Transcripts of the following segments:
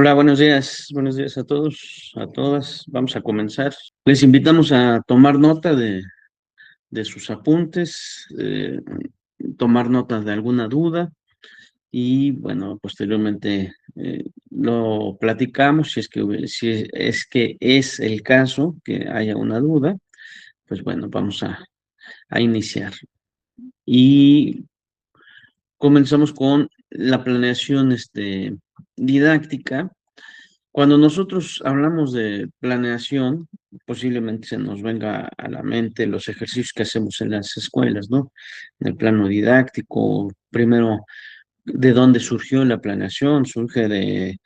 Hola, buenos días a todos, a todas. Vamos a comenzar. Les invitamos a tomar nota de sus apuntes, tomar nota de alguna duda y, bueno, posteriormente lo platicamos si es que es el caso que haya una duda, pues bueno, vamos a iniciar. Y comenzamos con la planeación didáctica. Cuando nosotros hablamos de planeación, posiblemente se nos venga a la mente los ejercicios que hacemos en las escuelas, ¿no? En el plano didáctico, primero, ¿de dónde surgió la planeación? Surge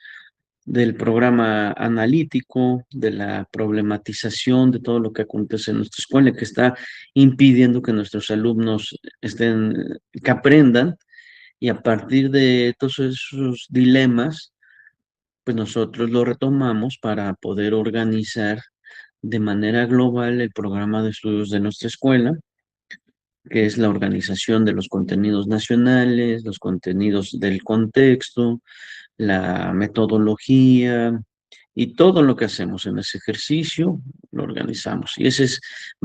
del programa analítico, de la problematización de todo lo que acontece en nuestra escuela, que está impidiendo que nuestros alumnos que aprendan, y a partir de todos esos dilemas, pues nosotros lo retomamos para poder organizar de manera global el programa de estudios de nuestra escuela, que es la organización de los contenidos nacionales, los contenidos del contexto, la metodología y todo lo que hacemos en ese ejercicio, lo organizamos. Y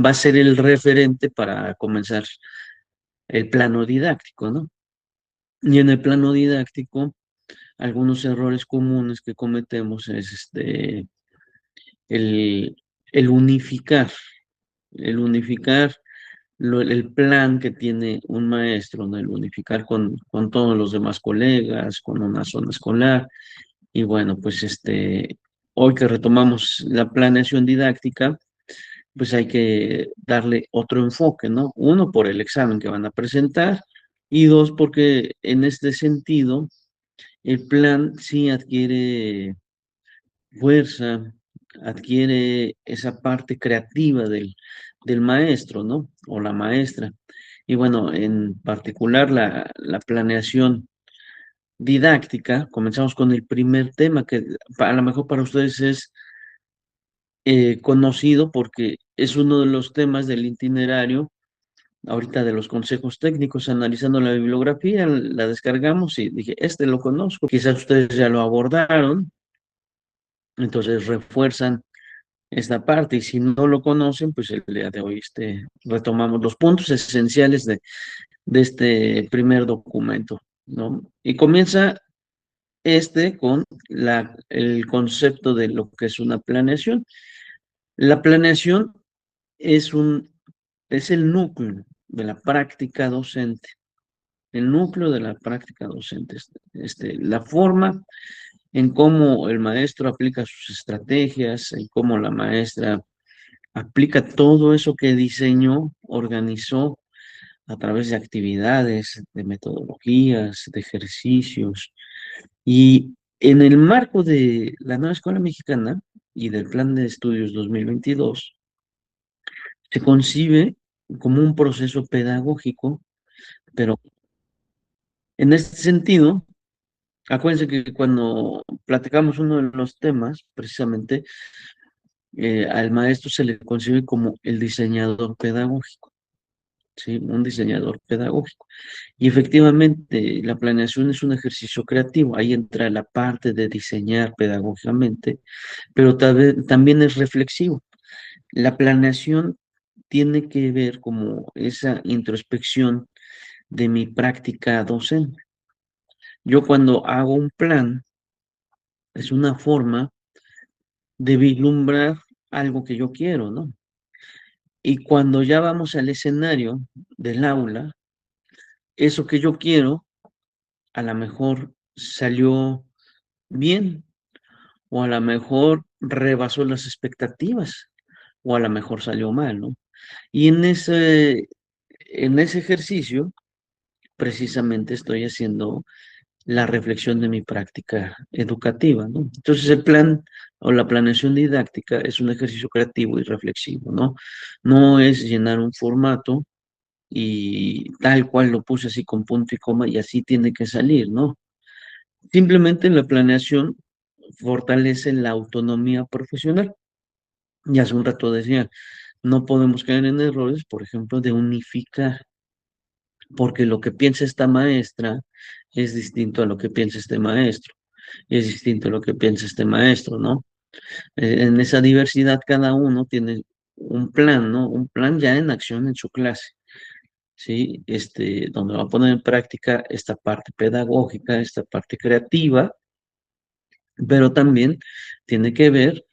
va a ser el referente para comenzar el plano didáctico, ¿no? Y en el plano didáctico, algunos errores comunes que cometemos es el, el unificar, el unificar el plan que tiene un maestro, ¿no? El unificar con todos los demás colegas, con una zona escolar. Y bueno, pues hoy que retomamos la planeación didáctica, pues hay que darle otro enfoque, ¿no? Uno, por el examen que van a presentar, y dos, porque en este sentido, el plan sí adquiere fuerza, adquiere esa parte creativa del maestro, ¿no? O la maestra. Y bueno, en particular la planeación didáctica, comenzamos con el primer tema que a lo mejor para ustedes es conocido porque es uno de los temas del itinerario, ahorita de los consejos técnicos, analizando la bibliografía, la descargamos y dije, lo conozco, quizás ustedes ya lo abordaron, entonces refuerzan esta parte, y si no lo conocen, pues el día de hoy retomamos los puntos esenciales de este primer documento, ¿no? Y comienza con el concepto de lo que es una planeación. La planeación es es el núcleo de la práctica docente, el núcleo de la práctica docente, la forma en cómo el maestro aplica sus estrategias, en cómo la maestra aplica todo eso que diseñó, organizó a través de actividades, de metodologías, de ejercicios. Y en el marco de la nueva escuela mexicana y del plan de estudios 2022, se concibe como un proceso pedagógico, pero en este sentido, acuérdense que cuando platicamos uno de los temas, precisamente, al maestro se le concibe como el diseñador pedagógico. ¿Sí? Un diseñador pedagógico. Y efectivamente, la planeación es un ejercicio creativo. Ahí entra la parte de diseñar pedagógicamente, pero también es reflexivo. La planeación tiene que ver como esa introspección de mi práctica docente. Yo cuando hago un plan, es una forma de vislumbrar algo que yo quiero, ¿no? Y cuando ya vamos al escenario del aula, eso que yo quiero a lo mejor salió bien, o a lo mejor rebasó las expectativas, o a lo mejor salió mal, ¿no? Y en ese ejercicio, precisamente estoy haciendo la reflexión de mi práctica educativa, ¿no? Entonces el plan o la planeación didáctica es un ejercicio creativo y reflexivo, ¿no? No es llenar un formato y tal cual lo puse así con punto y coma y así tiene que salir, ¿no? Simplemente la planeación fortalece la autonomía profesional. Y hace un rato decía, no podemos caer en errores, por ejemplo, de unificar, porque lo que piensa esta maestra es distinto a lo que piensa este maestro. y es distinto lo que piensa este maestro, ¿no? En esa diversidad cada uno tiene un plan, ¿no? Un plan ya en acción en su clase, ¿sí? Donde va a poner en práctica esta parte pedagógica, esta parte creativa, pero también tiene que ver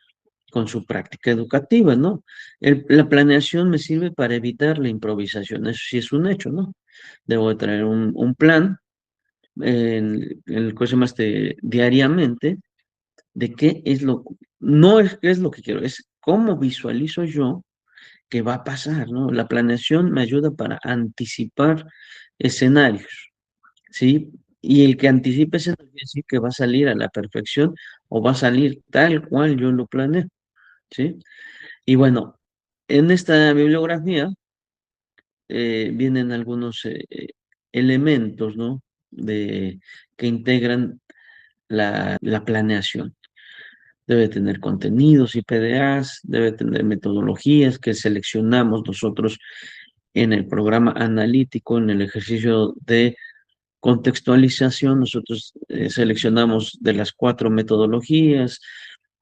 con su práctica educativa, ¿no? La planeación me sirve para evitar la improvisación, eso sí es un hecho, ¿no? Debo de traer un plan en el que se llama diariamente de qué es no es qué es lo que quiero, es cómo visualizo yo que va a pasar, ¿no? La planeación me ayuda para anticipar escenarios, ¿sí? Y el que anticipe escenarios quiere decir que va a salir a la perfección o va a salir tal cual yo lo planeé, ¿sí? Y bueno, en esta bibliografía vienen algunos elementos, ¿no? Que integran la planeación. Debe tener contenidos y PDAs, debe tener metodologías que seleccionamos nosotros en el programa analítico, en el ejercicio de contextualización. Nosotros seleccionamos de las 4 metodologías: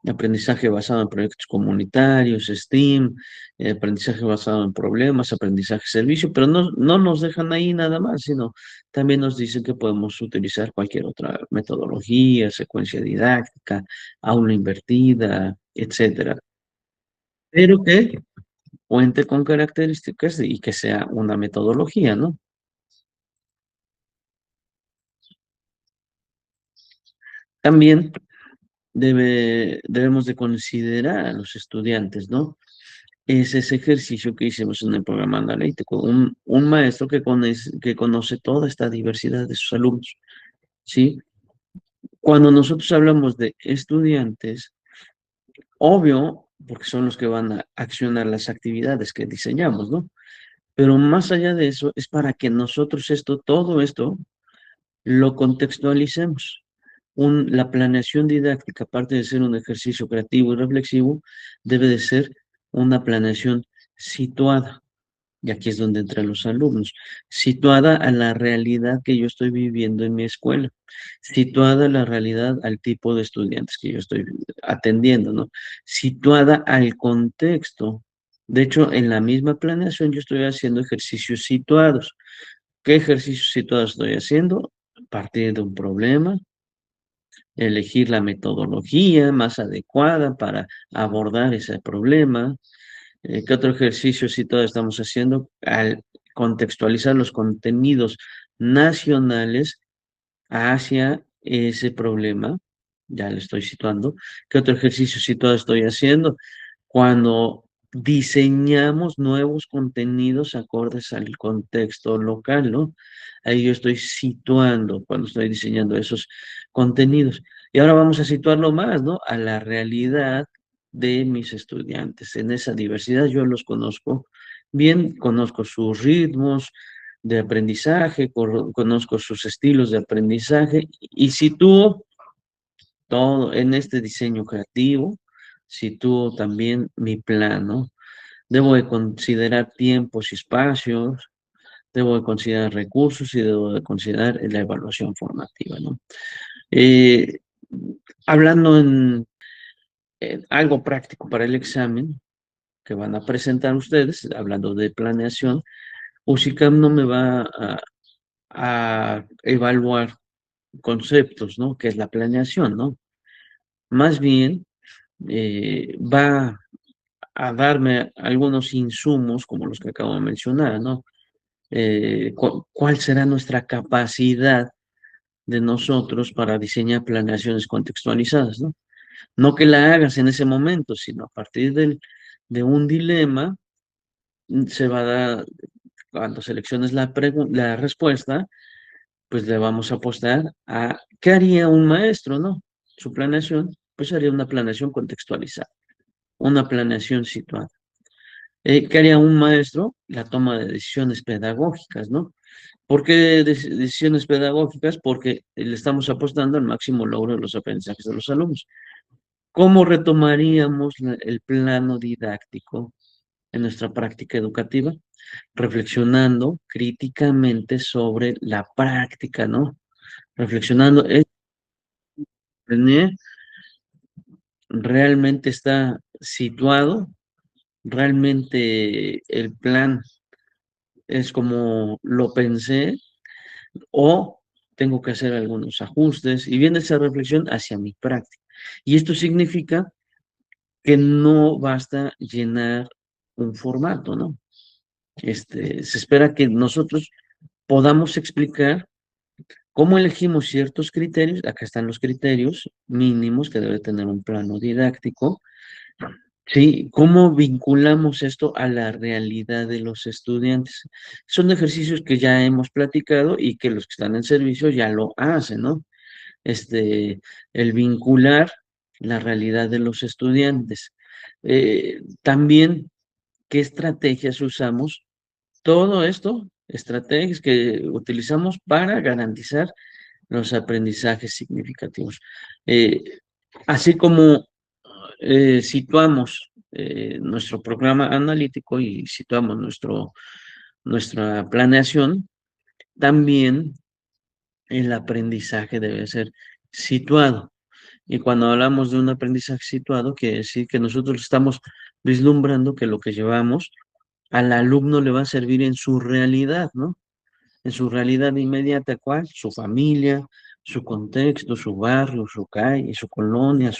aprendizaje basado en proyectos comunitarios, STEAM, aprendizaje basado en problemas, aprendizaje servicio, pero no nos dejan ahí nada más, sino también nos dicen que podemos utilizar cualquier otra metodología, secuencia didáctica, aula invertida, etcétera, pero que cuente con características y que sea una metodología, ¿no? También debemos de considerar a los estudiantes, ¿no? Es ese ejercicio que hicimos en el programa analítico, un maestro que conoce toda esta diversidad de sus alumnos, ¿sí? Cuando nosotros hablamos de estudiantes, obvio, porque son los que van a accionar las actividades que diseñamos, ¿no? Pero más allá de eso, es para que nosotros todo esto, lo contextualicemos. La planeación didáctica, aparte de ser un ejercicio creativo y reflexivo, debe de ser una planeación situada, y aquí es donde entran los alumnos, situada a la realidad que yo estoy viviendo en mi escuela, situada a la realidad al tipo de estudiantes que yo estoy atendiendo, ¿no? Situada al contexto. De hecho, en la misma planeación yo estoy haciendo ejercicios situados. ¿Qué ejercicios situados estoy haciendo? Partir de un problema, elegir la metodología más adecuada para abordar ese problema. ¿Qué otro ejercicio si todo estamos haciendo? Al contextualizar los contenidos nacionales hacia ese problema, ya lo estoy situando. ¿Qué otro ejercicio si todo estoy haciendo? Cuando diseñamos nuevos contenidos acordes al contexto local, ¿no? Ahí yo estoy situando cuando estoy diseñando esos contenidos. Y ahora vamos a situarlo más, ¿no? A la realidad de mis estudiantes. En esa diversidad yo los conozco bien, conozco sus ritmos de aprendizaje, conozco sus estilos de aprendizaje y sitúo todo en este diseño creativo, sitúo también mi plan, ¿no? Debo de considerar tiempos y espacios, debo de considerar recursos y debo de considerar la evaluación formativa, ¿no? Eh, Hablando en algo práctico para el examen que van a presentar ustedes, hablando de planeación, USICAM no me va a evaluar conceptos, ¿no? Que es la planeación, ¿no? Más bien va a darme algunos insumos como los que acabo de mencionar, ¿no? ¿Cuál será nuestra capacidad de nosotros para diseñar planeaciones contextualizadas, ¿no? No que la hagas en ese momento, sino a partir de un dilema, se va a dar, cuando selecciones la respuesta, pues le vamos a apostar a qué haría un maestro, ¿no? Su planeación, pues haría una planeación contextualizada, una planeación situada. ¿Qué haría un maestro? La toma de decisiones pedagógicas, ¿no? ¿Por qué decisiones pedagógicas? Porque le estamos apostando al máximo logro de los aprendizajes de los alumnos. ¿Cómo retomaríamos el plano didáctico en nuestra práctica educativa? Reflexionando críticamente sobre la práctica, ¿no? Reflexionando, planeé realmente está situado, realmente el plan es como lo pensé o tengo que hacer algunos ajustes y viene esa reflexión hacia mi práctica. Y esto significa que no basta llenar un formato, ¿no? Se espera que nosotros podamos explicar cómo elegimos ciertos criterios. Acá están los criterios mínimos que debe tener un plano didáctico. Sí, ¿cómo vinculamos esto a la realidad de los estudiantes? Son ejercicios que ya hemos platicado y que los que están en servicio ya lo hacen, ¿no? El vincular la realidad de los estudiantes. También, ¿qué estrategias usamos? Todo esto, estrategias que utilizamos para garantizar los aprendizajes significativos. Eh, Así como situamos nuestro programa analítico y situamos nuestra planeación, también el aprendizaje debe ser situado. Y cuando hablamos de un aprendizaje situado, quiere decir que nosotros estamos vislumbrando que lo que llevamos al alumno le va a servir en su realidad, ¿no? En su realidad inmediata, ¿cuál? Su familia, su contexto, su barrio, su calle, su colonia,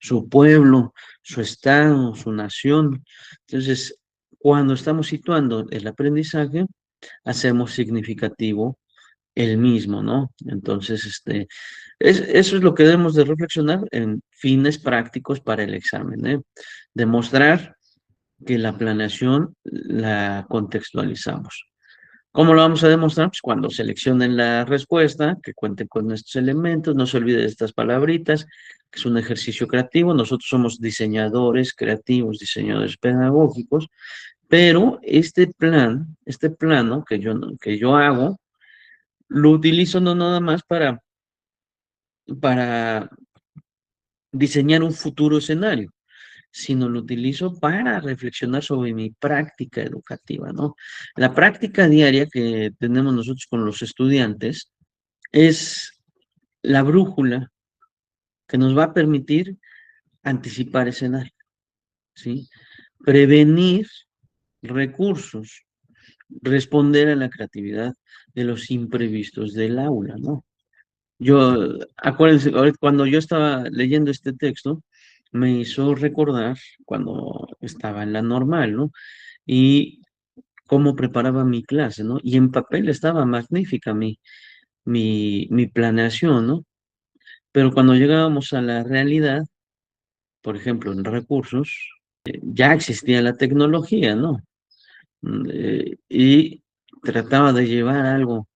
su pueblo, su estado, su nación. Entonces, cuando estamos situando el aprendizaje, hacemos significativo el mismo, ¿no? Entonces, eso es lo que debemos de reflexionar en fines prácticos para el examen, ¿eh? Demostrar que la planeación la contextualizamos. ¿Cómo lo vamos a demostrar? Pues cuando seleccionen la respuesta, que cuenten con estos elementos, no se olvide de estas palabritas, que es un ejercicio creativo. Nosotros somos diseñadores creativos, diseñadores pedagógicos, pero este plano que yo hago, lo utilizo no nada más para diseñar un futuro escenario, sino lo utilizo para reflexionar sobre mi práctica educativa, ¿no? La práctica diaria que tenemos nosotros con los estudiantes es la brújula que nos va a permitir anticipar escenarios, ¿sí? Prevenir recursos, responder a la creatividad de los imprevistos del aula, ¿no? Acuérdense, ahorita cuando yo estaba leyendo este texto, me hizo recordar cuando estaba en la normal, ¿no? Y cómo preparaba mi clase, ¿no? Y en papel estaba magnífica mi planeación, ¿no? Pero cuando llegábamos a la realidad, por ejemplo, en recursos, ya existía la tecnología, ¿no? Y trataba de llevar algo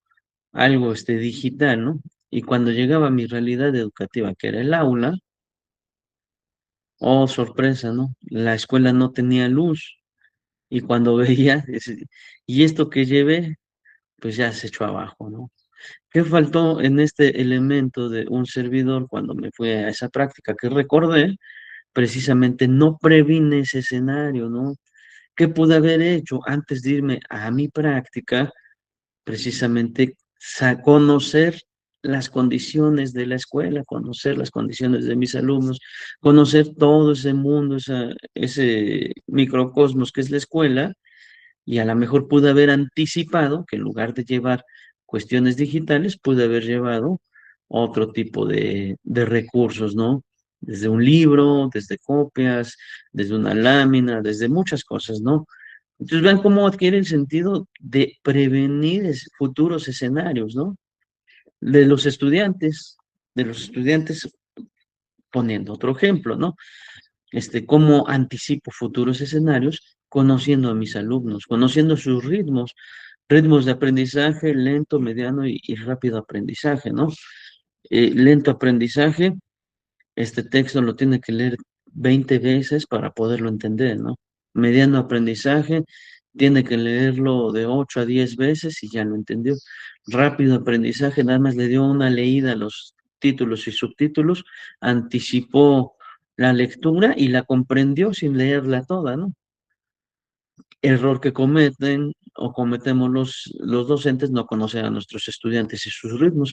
digital, ¿no? Y cuando llegaba a mi realidad educativa, que era el aula, oh, sorpresa, ¿no? La escuela no tenía luz. Y cuando veía, y esto que llevé, pues ya se echó abajo, ¿no? ¿Qué faltó en este elemento de un servidor cuando me fui a esa práctica que recordé? Precisamente no previne ese escenario, ¿no? ¿Qué pude haber hecho antes de irme a mi práctica? Precisamente conocer las condiciones de la escuela, conocer las condiciones de mis alumnos, conocer todo ese mundo, ese microcosmos que es la escuela, y a lo mejor pude haber anticipado que en lugar de llevar cuestiones digitales, pude haber llevado otro tipo de recursos, ¿no? Desde un libro, desde copias, desde una lámina, desde muchas cosas, ¿no? Entonces vean cómo adquiere el sentido de prevenir futuros escenarios, ¿no? De los estudiantes, de los estudiantes, poniendo otro ejemplo, ¿no? Cómo anticipo futuros escenarios conociendo a mis alumnos, conociendo sus ritmos de aprendizaje, lento, mediano y rápido aprendizaje, ¿no? Lento aprendizaje, este texto lo tiene que leer 20 veces para poderlo entender, ¿no? Mediano aprendizaje, tiene que leerlo de 8 a 10 veces y ya lo entendió. Rápido aprendizaje, nada más le dio una leída a los títulos y subtítulos, anticipó la lectura y la comprendió sin leerla toda, ¿no? Error que cometen o cometemos los docentes, no conocer a nuestros estudiantes y sus ritmos.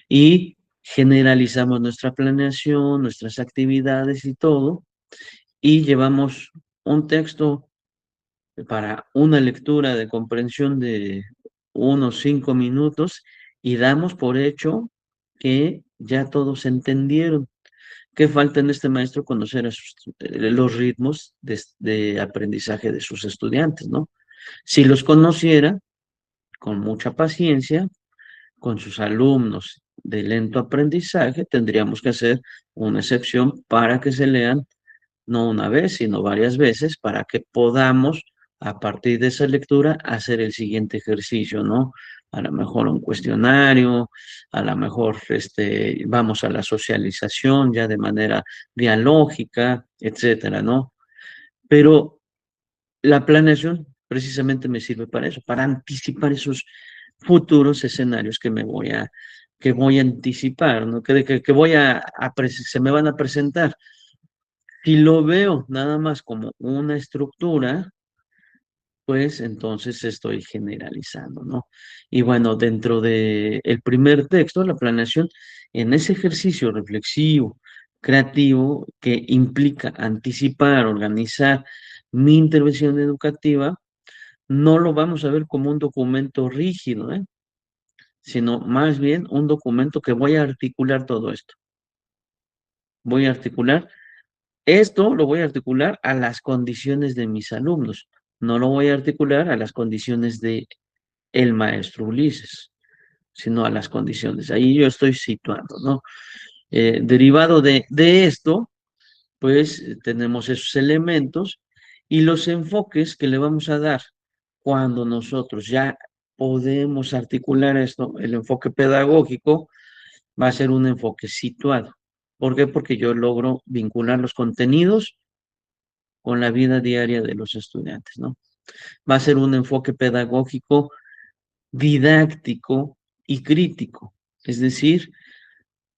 Y generalizamos nuestra planeación, nuestras actividades y todo, y llevamos un texto para una lectura de comprensión de unos 5 minutos y damos por hecho que ya todos entendieron. ¿Qué falta en este maestro? Conocer los ritmos de aprendizaje de sus estudiantes, ¿no? Si los conociera, con mucha paciencia, con sus alumnos de lento aprendizaje, tendríamos que hacer una excepción para que se lean no una vez, sino varias veces, para que podamos, a partir de esa lectura, hacer el siguiente ejercicio, ¿no? A lo mejor un cuestionario, a lo mejor vamos a la socialización ya de manera dialógica, etcétera, ¿no? Pero la planeación precisamente me sirve para eso, para anticipar esos futuros escenarios que voy a anticipar, ¿no? Se me van a presentar. Si lo veo nada más como una estructura, pues entonces estoy generalizando, ¿no? Y bueno, dentro de el primer texto, la planeación, en ese ejercicio reflexivo, creativo, que implica anticipar, organizar mi intervención educativa, no lo vamos a ver como un documento rígido, ¿eh? Sino más bien un documento que voy a articular todo esto. Voy a articular Esto lo voy a articular a las condiciones de mis alumnos, no lo voy a articular a las condiciones de el maestro Ulises, sino a las condiciones. Ahí yo estoy situando, ¿no? Derivado de esto, pues tenemos esos elementos y los enfoques que le vamos a dar cuando nosotros ya podemos articular esto, el enfoque pedagógico va a ser un enfoque situado. ¿Por qué? Porque yo logro vincular los contenidos con la vida diaria de los estudiantes, ¿no? Va a ser un enfoque pedagógico, didáctico y crítico. Es decir,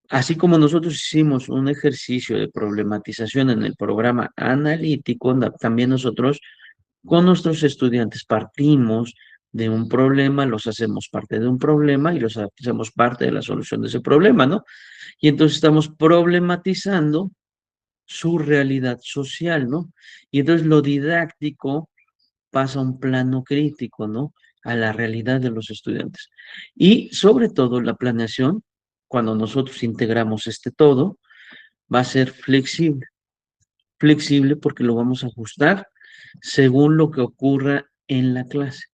así como nosotros hicimos un ejercicio de problematización en el programa analítico, también nosotros con nuestros estudiantes partimos de un problema, los hacemos parte de un problema y los hacemos parte de la solución de ese problema, ¿no? Y entonces estamos problematizando su realidad social, ¿no? Y entonces lo didáctico pasa a un plano crítico, ¿no? A la realidad de los estudiantes. Y sobre todo la planeación, cuando nosotros integramos este todo, va a ser flexible. Flexible porque lo vamos a ajustar según lo que ocurra en la clase.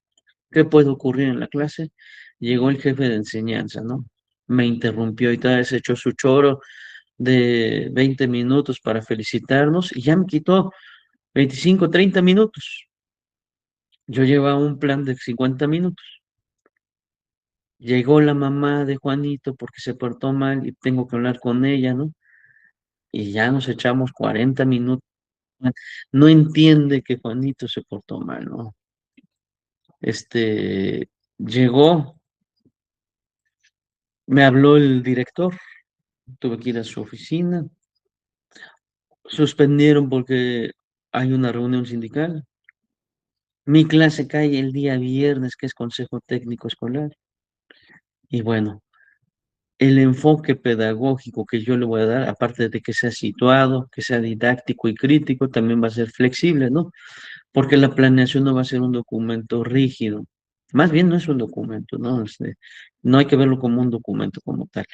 ¿Qué puede ocurrir en la clase? Llegó el jefe de enseñanza, ¿no? Me interrumpió y tal vez echó su choro de 20 minutos para felicitarnos y ya me quitó 25, 30 minutos. Yo llevaba un plan de 50 minutos. Llegó la mamá de Juanito porque se portó mal y tengo que hablar con ella, ¿no? Y ya nos echamos 40 minutos. No entiende que Juanito se portó mal, ¿no? Llegó, me habló el director, tuve que ir a su oficina, suspendieron porque hay una reunión sindical. Mi clase cae el día viernes, que es Consejo Técnico Escolar. Y bueno, el enfoque pedagógico que yo le voy a dar, aparte de que sea situado, que sea didáctico y crítico, también va a ser flexible, ¿no? Porque la planeación no va a ser un documento rígido. Más bien no es un documento, ¿no? No hay que verlo como un documento como tal.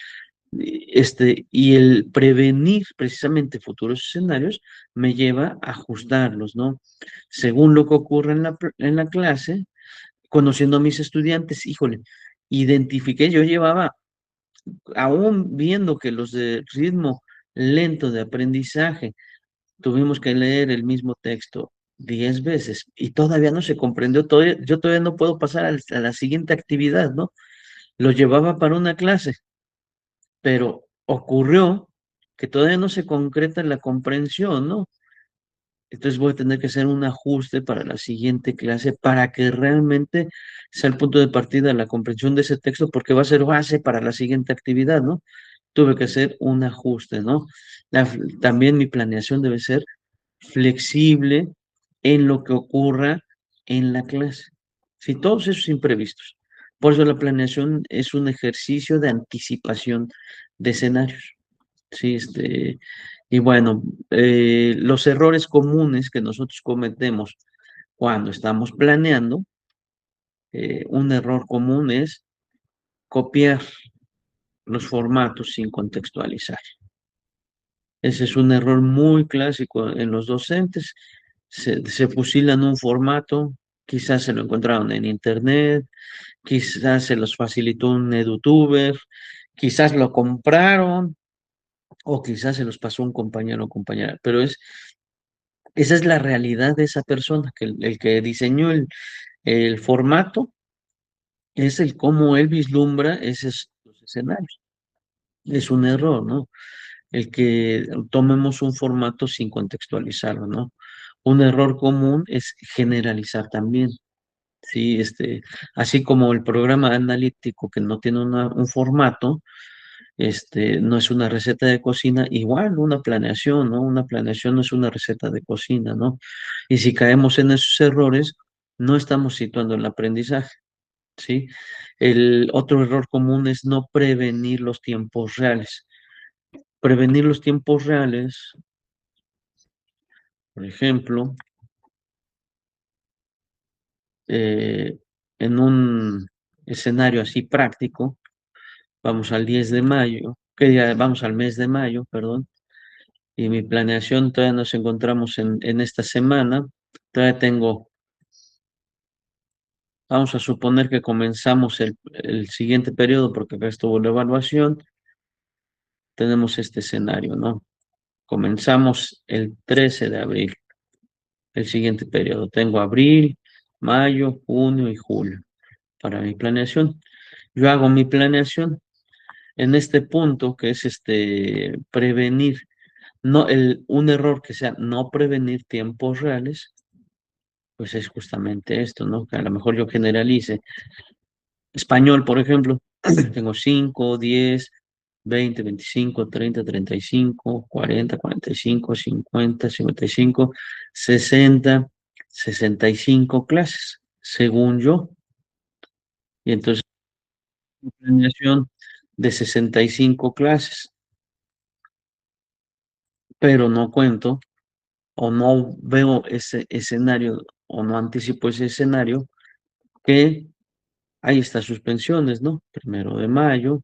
Y el prevenir precisamente futuros escenarios me lleva a ajustarlos, ¿no? Según lo que ocurre en la clase, conociendo a mis estudiantes, híjole, identifiqué, yo llevaba aún viendo que los de ritmo lento de aprendizaje tuvimos que leer el mismo texto 10 veces y todavía no se comprendió, yo todavía no puedo pasar a la siguiente actividad, ¿no? Lo llevaba para una clase, pero ocurrió que todavía no se concreta la comprensión, ¿no? Entonces voy a tener que hacer un ajuste para la siguiente clase para que realmente sea el punto de partida la comprensión de ese texto, porque va a ser base para la siguiente actividad, ¿no? Tuve que hacer un ajuste, ¿no? También mi planeación debe ser flexible en lo que ocurra en la clase. Si todos esos imprevistos. Por eso la planeación es un ejercicio de anticipación de escenarios. Sí, y bueno, los errores comunes que nosotros cometemos cuando estamos planeando, un error común es copiar los formatos sin contextualizar. Ese es un error muy clásico en los docentes. Se fusilan un formato, quizás se lo encontraron en internet, quizás se los facilitó un edutuber, quizás lo compraron o quizás se los pasó un compañero o compañera, pero esa es la realidad de esa persona, que el que diseñó el formato es el cómo él vislumbra esos escenarios. Es un error, ¿no? El que tomemos un formato sin contextualizarlo, ¿no? Un error común es generalizar también, ¿sí? Así como el programa analítico que no tiene un formato, no es una receta de cocina, igual una planeación, ¿no? Una planeación no es una receta de cocina, ¿no? Y si caemos en esos errores, no estamos situando el aprendizaje, ¿sí? El otro error común es no prevenir los tiempos reales. Prevenir los tiempos reales, por ejemplo, eh, en un escenario así práctico, vamos al 10 de mayo, vamos al mes de mayo, perdón, y mi planeación todavía nos encontramos en esta semana, todavía tengo, vamos a suponer que comenzamos el siguiente periodo, porque acá estuvo la evaluación, tenemos este escenario, ¿no? Comenzamos el 13 de abril, el siguiente periodo. Tengo abril, mayo, junio y julio para mi planeación. Yo hago mi planeación en este punto, que es prevenir, no, un error que sea no prevenir tiempos reales, pues es justamente esto, ¿no? Que a lo mejor yo generalice. Español, por ejemplo, tengo 5, 10, 20, 25, 30, 35, 40, 45, 50, 55, 60, 65 clases, según yo. Y entonces, mi planeación de 65 clases, pero no cuento o no veo ese escenario o no anticipo ese escenario que hay estas suspensiones, ¿no? 1 de mayo,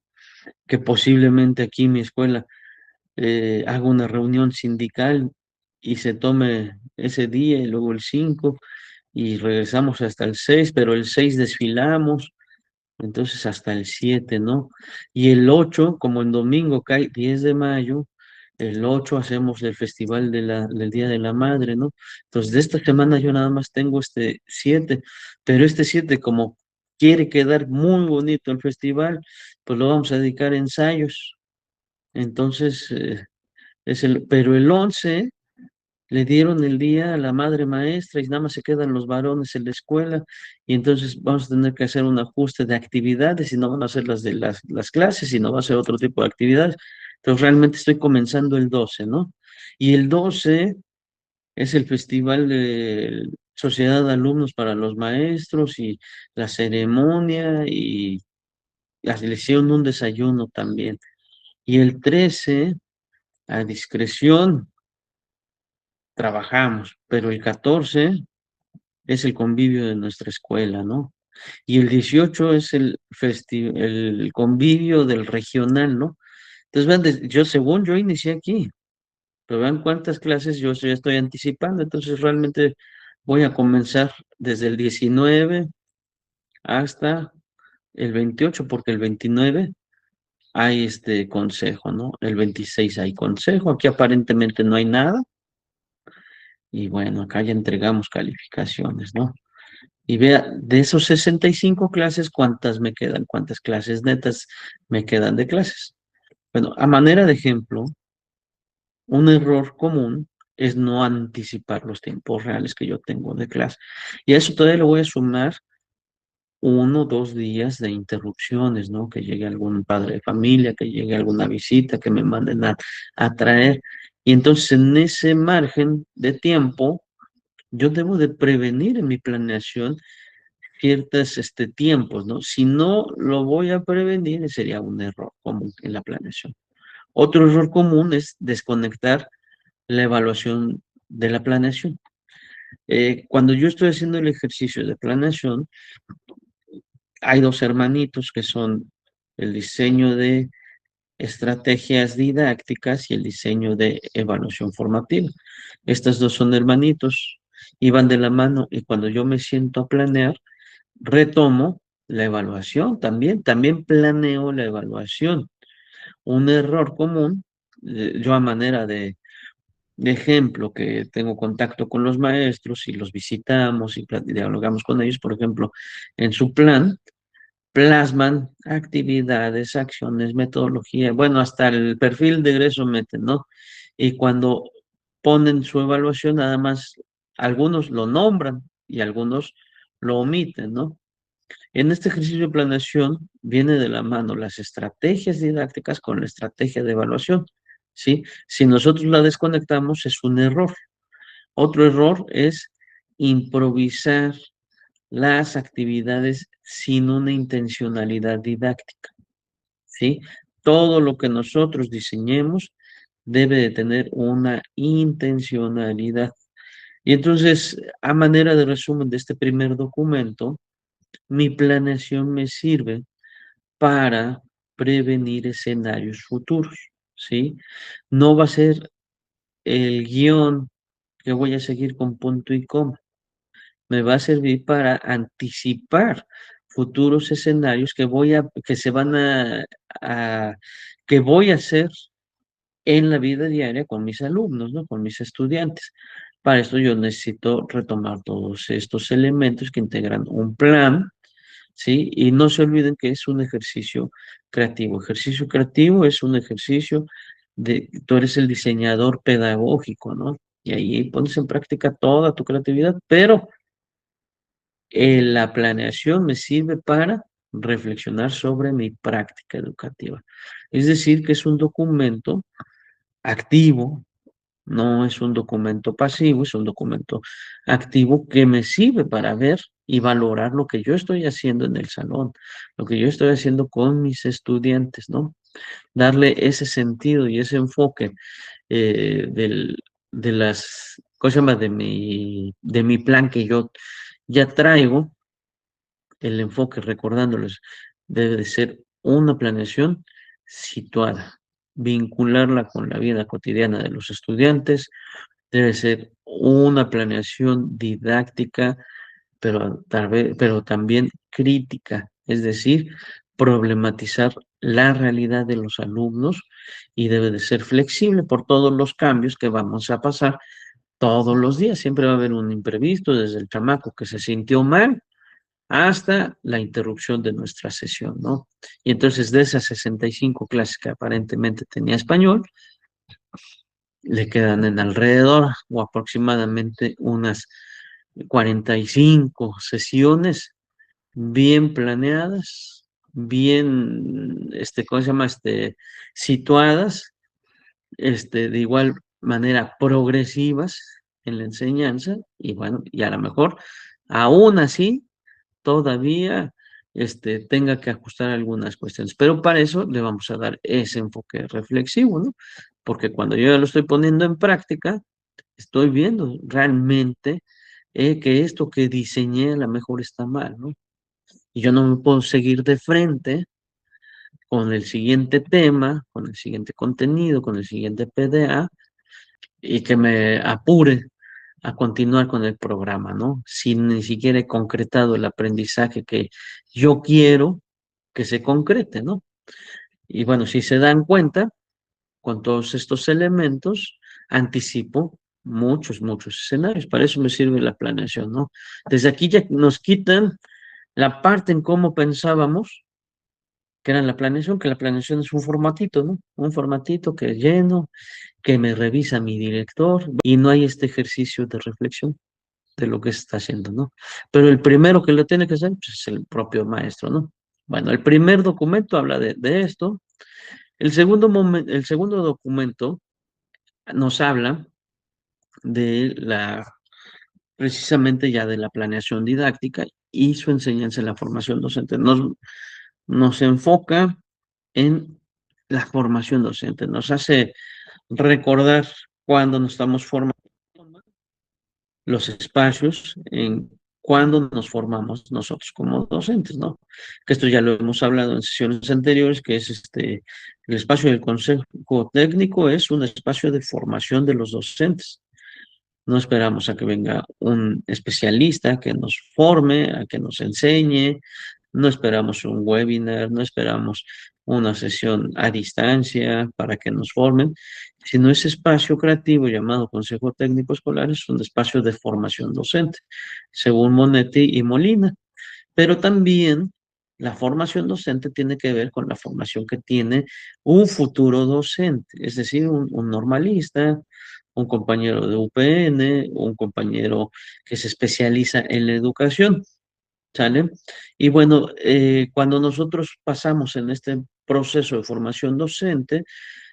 que posiblemente aquí en mi escuela haga una reunión sindical y se tome ese día y luego el 5 y regresamos hasta el 6, pero el 6 desfilamos, entonces hasta el 7, ¿no? Y el 8, como el domingo cae 10 de mayo, el 8 hacemos el festival del Día de la Madre, ¿no? Entonces, de esta semana yo nada más tengo este 7, pero este 7 como quiere quedar muy bonito el festival, pues lo vamos a dedicar a ensayos. Entonces, pero el 11 le dieron el día a la madre maestra y nada más se quedan los varones en la escuela y entonces vamos a tener que hacer un ajuste de actividades y no van a ser las de las clases, sino va a ser otro tipo de actividades. Entonces realmente estoy comenzando el 12, ¿no? Y el 12 es el festival de Sociedad de Alumnos para los Maestros y la ceremonia y la selección, un desayuno también. Y el 13, a discreción, trabajamos, pero el 14 es el convivio de nuestra escuela, ¿no? Y el 18 es el convivio del regional, ¿no? Entonces, vean, yo según yo inicié aquí, pero vean cuántas clases yo ya estoy anticipando, entonces realmente voy a comenzar desde el 19 hasta el 28, porque el 29 hay este consejo, ¿no? El 26 hay consejo, aquí aparentemente no hay nada, y bueno, acá ya entregamos calificaciones, ¿no? Y vea, de esos 65 clases, ¿cuántas me quedan? ¿Cuántas clases netas me quedan de clases? Bueno, a manera de ejemplo, un error común es no anticipar los tiempos reales que yo tengo de clase. Y a eso todavía le voy a sumar 1 o 2 días de interrupciones, ¿no? Que llegue algún padre de familia, que llegue alguna visita, que me manden a traer. Y entonces en ese margen de tiempo, yo debo de prevenir en mi planeación ciertos tiempos, ¿no? Si no lo voy a prevenir, sería un error común en la planeación. Otro error común es desconectar la evaluación de la planeación. Cuando yo estoy haciendo el ejercicio de planeación, hay dos hermanitos que son el diseño de estrategias didácticas y el diseño de evaluación formativa. Estas dos son hermanitos y van de la mano, y cuando yo me siento a planear, retomo la evaluación también planeo la evaluación. Un error común, yo a manera de ejemplo, que tengo contacto con los maestros y los visitamos y dialogamos con ellos, por ejemplo, en su plan, plasman actividades, acciones, metodología, bueno, hasta el perfil de egreso meten, ¿no? Y cuando ponen su evaluación, nada más algunos lo nombran y algunos lo omiten, ¿no? En este ejercicio de planeación viene de la mano las estrategias didácticas con la estrategia de evaluación, ¿sí? Si nosotros la desconectamos es un error. Otro error es improvisar las actividades sin una intencionalidad didáctica, ¿sí? Todo lo que nosotros diseñemos debe de tener una intencionalidad. Y entonces, a manera de resumen de este primer documento, mi planeación me sirve para prevenir escenarios futuros, ¿sí? No va a ser el guión que voy a seguir con punto y coma. Me va a servir para anticipar futuros escenarios que se van que voy a hacer en la vida diaria con mis alumnos, ¿no? Con mis estudiantes. Para esto yo necesito retomar todos estos elementos que integran un plan, ¿sí? Y no se olviden que es un ejercicio creativo. Ejercicio creativo es un ejercicio tú eres el diseñador pedagógico, ¿no? Y ahí pones en práctica toda tu creatividad, pero la planeación me sirve para reflexionar sobre mi práctica educativa. Es decir, que es un documento activo, no es un documento pasivo, es un documento activo que me sirve para ver y valorar lo que yo estoy haciendo en el salón, lo que yo estoy haciendo con mis estudiantes, ¿no? Darle ese sentido y ese enfoque de las cosas más de mi plan que yo ya traigo, el enfoque, recordándoles, debe de ser una planeación situada, vincularla con la vida cotidiana de los estudiantes, debe ser una planeación didáctica, pero también crítica, es decir, problematizar la realidad de los alumnos y debe de ser flexible por todos los cambios que vamos a pasar todos los días. Siempre va a haber un imprevisto, desde el chamaco que se sintió mal hasta la interrupción de nuestra sesión, ¿no? Y entonces de esas 65 clases que aparentemente tenía español, le quedan en alrededor o aproximadamente unas 45 sesiones bien planeadas, bien, ¿cómo se llama? Situadas, de igual manera progresivas en la enseñanza, y bueno, y a lo mejor, aún así, todavía tenga que ajustar algunas cuestiones. Pero para eso le vamos a dar ese enfoque reflexivo, ¿no? Porque cuando yo ya lo estoy poniendo en práctica, estoy viendo realmente que esto que diseñé a lo mejor está mal, ¿no? Y yo no me puedo seguir de frente con el siguiente tema, con el siguiente contenido, con el siguiente PDA, y que me apure a continuar con el programa, ¿no? Si ni siquiera he concretado el aprendizaje que yo quiero que se concrete, ¿no? Y bueno, si se dan cuenta, con todos estos elementos, anticipo muchos escenarios. Para eso me sirve la planeación, ¿no? Desde aquí ya nos quitan la parte en cómo pensábamos que era la planeación, que la planeación es un formatito, ¿no? Un formatito que lleno, que me revisa mi director y no hay este ejercicio de reflexión de lo que se está haciendo, ¿no? Pero el primero que lo tiene que hacer pues, es el propio maestro, ¿no? Bueno, el primer documento habla de esto. El segundo documento nos habla de precisamente ya de la planeación didáctica y su enseñanza en la formación docente. Nos enfoca en la formación docente, nos hace recordar cuando nos estamos formando los espacios en cuando nos formamos nosotros como docentes, ¿no? Que esto ya lo hemos hablado en sesiones anteriores, que es el espacio del consejo técnico es un espacio de formación de los docentes. No esperamos a que venga un especialista que nos forme, a que nos enseñe, no esperamos un webinar, no esperamos una sesión a distancia para que nos formen, sino ese espacio creativo llamado Consejo Técnico Escolar es un espacio de formación docente, según Monetti y Molina. Pero también la formación docente tiene que ver con la formación que tiene un futuro docente, es decir, un normalista, un compañero de UPN, un compañero que se especializa en la educación, ¿sale? Y bueno, cuando nosotros pasamos en este proceso de formación docente,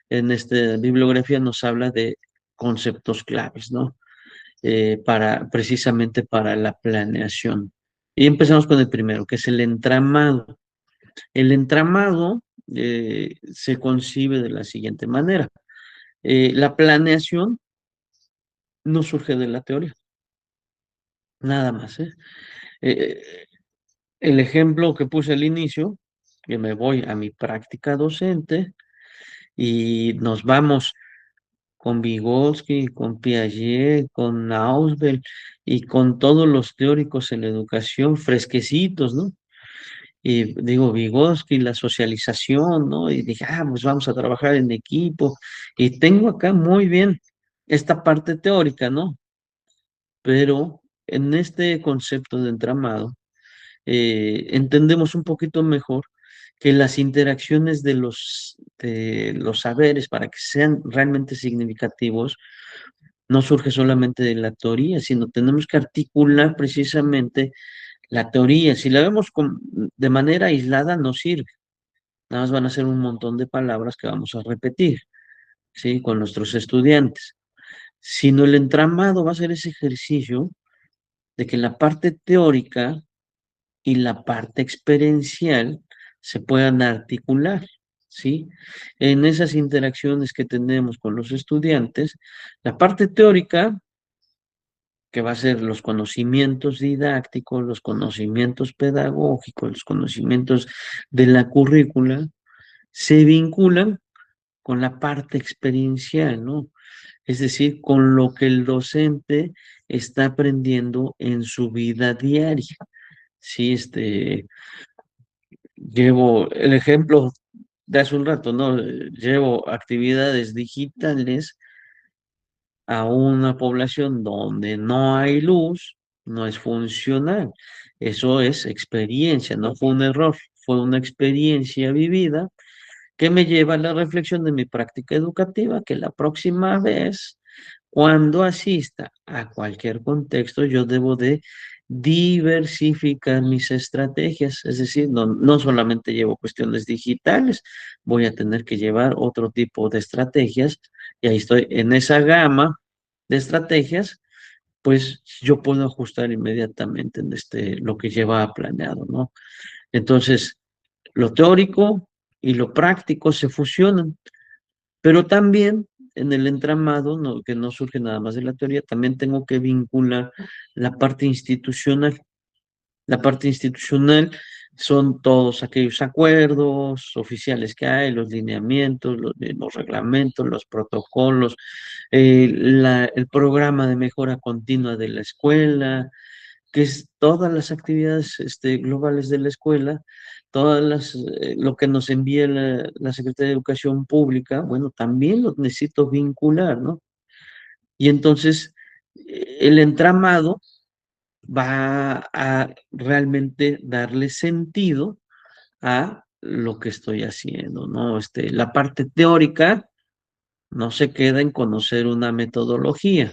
en esta bibliografía nos habla de conceptos claves, ¿no? Precisamente para la planeación. Y empezamos con el primero, que es el entramado. El entramado se concibe de la siguiente manera. La planeación no surge de la teoría, nada más, ¿eh? Eh, el ejemplo que puse al inicio, que me voy a mi práctica docente y nos vamos con Vygotsky, con Piaget, con Ausubel y con todos los teóricos en la educación fresquecitos, ¿no? Y digo, Vygotsky, la socialización, ¿no? Y dije, pues vamos a trabajar en equipo. Y tengo acá muy bien esta parte teórica, ¿no? Pero en este concepto de entramado, entendemos un poquito mejor que las interacciones de los saberes para que sean realmente significativos no surge solamente de la teoría, sino tenemos que articular precisamente la teoría. Si la vemos de manera aislada, no sirve. Nada más van a ser un montón de palabras que vamos a repetir, ¿sí? Con nuestros estudiantes. Sino el entramado va a ser ese ejercicio de que la parte teórica y la parte experiencial se puedan articular, ¿sí? En esas interacciones que tenemos con los estudiantes, la parte teórica, que va a ser los conocimientos didácticos, los conocimientos pedagógicos, los conocimientos de la currícula, se vinculan con la parte experiencial, ¿no? Es decir, con lo que el docente está aprendiendo en su vida diaria. Sí, llevo el ejemplo de hace un rato, ¿no? Llevo actividades digitales a una población donde no hay luz, no es funcional. Eso es experiencia, no fue un error, fue una experiencia vivida que me lleva a la reflexión de mi práctica educativa, que la próxima vez, cuando asista a cualquier contexto, yo debo de diversificar mis estrategias, es decir, no solamente llevo cuestiones digitales, voy a tener que llevar otro tipo de estrategias y ahí estoy en esa gama de estrategias, pues yo puedo ajustar inmediatamente en lo que lleva planeado, ¿no? Entonces, lo teórico y lo práctico se fusionan, pero también en el entramado, que no surge nada más de la teoría, también tengo que vincular la parte institucional. La parte institucional son todos aquellos acuerdos oficiales que hay, los lineamientos, los reglamentos, los protocolos, el programa de mejora continua de la escuela, que es todas las actividades globales de la escuela, lo que nos envía la Secretaría de Educación Pública, bueno, también lo necesito vincular, ¿no? Y entonces, el entramado va a realmente darle sentido a lo que estoy haciendo, ¿no? La parte teórica no se queda en conocer una metodología,